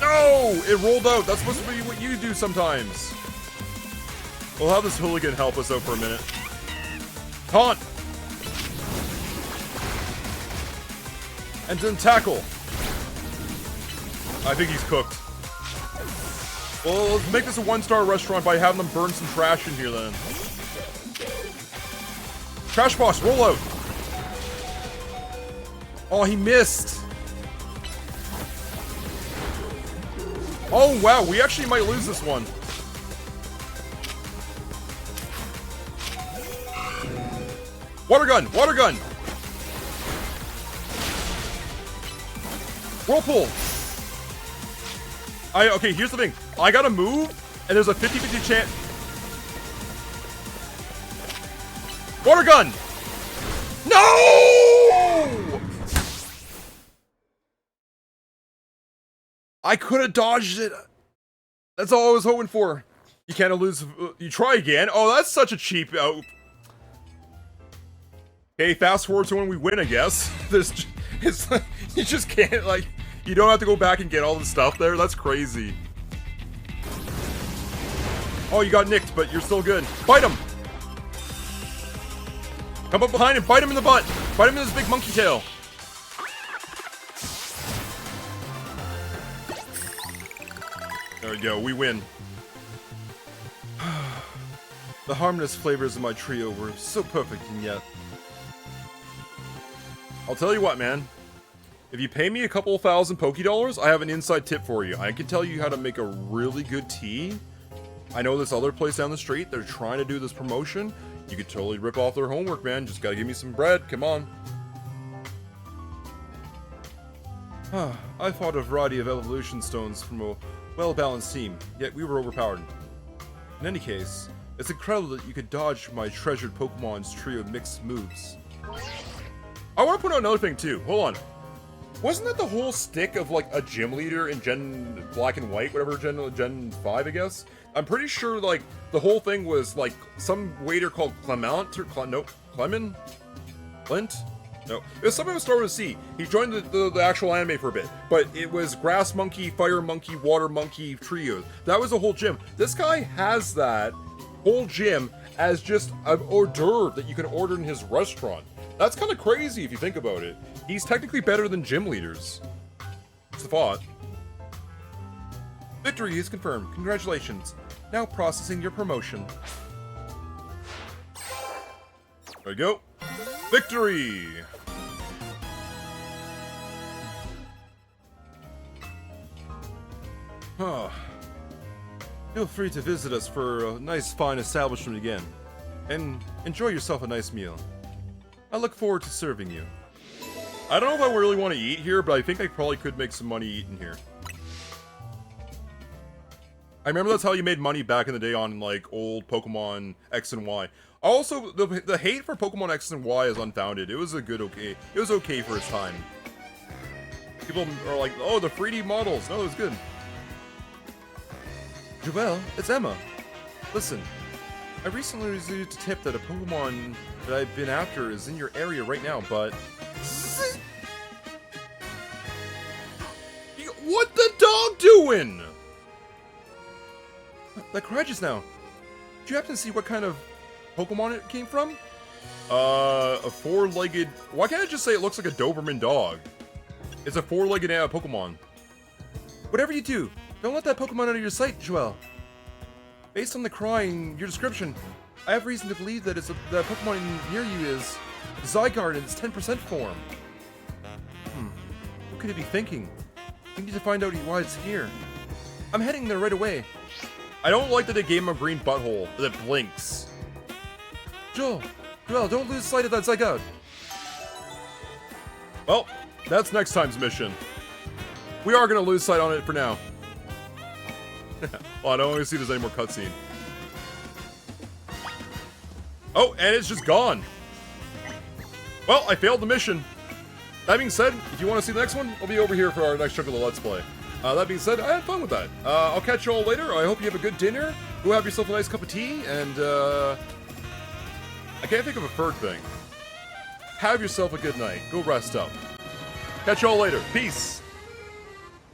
No, it rolled out. That's supposed to be what you do sometimes. We'll have this hooligan help us out for a minute. Taunt! And then tackle. I think he's cooked. Well, let's make this a 1-star restaurant by having them burn some trash in here then. Trash Boss, roll out! Oh, he missed! Oh wow, we actually might lose this one. Water Gun! Water Gun! Whirlpool! Okay, here's the thing. I gotta move, and there's a 50-50 chance. Water gun! No! I could have dodged it. That's all I was hoping for. You can't lose. You try again. Oh, that's such a cheap out. Okay, fast forward to when we win, I guess. It's like, you just can't, like, you don't have to go back and get all the stuff there. That's crazy. Oh, you got nicked, but you're still good. Bite him! Come up behind him, bite him in the butt! Bite him in his big monkey tail! There we go, we win. The harmless flavors of my trio were so perfect and yet... I'll tell you what, man. If you pay me a couple thousand Pokédollars, I have an inside tip for you. I can tell you how to make a really good tea. I know this other place down the street, they're trying to do this promotion. You could totally rip off their homework, man. Just gotta give me some bread, come on. I fought a variety of evolution stones from a well-balanced team, yet we were overpowered. In any case, it's incredible that you could dodge my treasured Pokemon's trio of mixed moves. I want to point out another thing too. Hold on. Wasn't that the whole stick of like a gym leader in Gen Black and White, whatever Gen 5, I guess? I'm pretty sure like the whole thing was like some waiter called Clement or Clement? Clint? No, it was something that started with C. He joined the actual anime for a bit, but it was Grass Monkey, Fire Monkey, Water Monkey trios. That was the whole gym. This guy has that whole gym as just an hors d'oeuvre that you can order in his restaurant. That's kind of crazy if you think about it. He's technically better than gym leaders. It's the thought. Victory is confirmed. Congratulations. Now processing your promotion. There we go. Victory! Feel free to visit us for a nice, fine establishment again. And enjoy yourself a nice meal. I look forward to serving you. I don't know if I really want to eat here, but I think I probably could make some money eating here. I remember that's how you made money back in the day on, like, old Pokemon X and Y. Also, the hate for Pokemon X and Y is unfounded. It was a good okay. It was okay for its time. People are like, oh, the 3D models. No, it was good. Joelle, it's Emma. Listen, I recently received a tip that a Pokemon that I've been after is in your area right now, but... What the dog doing? That cried just now. Do you happen to see what kind of Pokemon it came from? A four-legged... Why can't I just say it looks like a Doberman dog? It's a four-legged Pokemon. Whatever you do, don't let that Pokemon out of your sight, Joelle. Based on the cry and your description, I have reason to believe that the Pokemon near you is Zygarde in its 10% form. What could it be thinking? We need to find out why it's here. I'm heading there right away. I don't like that they gave him a green butthole that blinks. Joelle, don't lose sight of that Zygarde. Well, that's next time's mission. We are going to lose sight on it for now. Well, I don't want to see if there's any more cutscene. Oh, and it's just gone. Well, I failed the mission. That being said, if you want to see the next one, I'll be over here for our next chunk of the Let's Play. That being said, I had fun with that. I'll catch you all later. I hope you have a good dinner. Go have yourself a nice cup of tea, and I can't think of a third thing. Have yourself a good night. Go rest up. Catch you all later. Peace.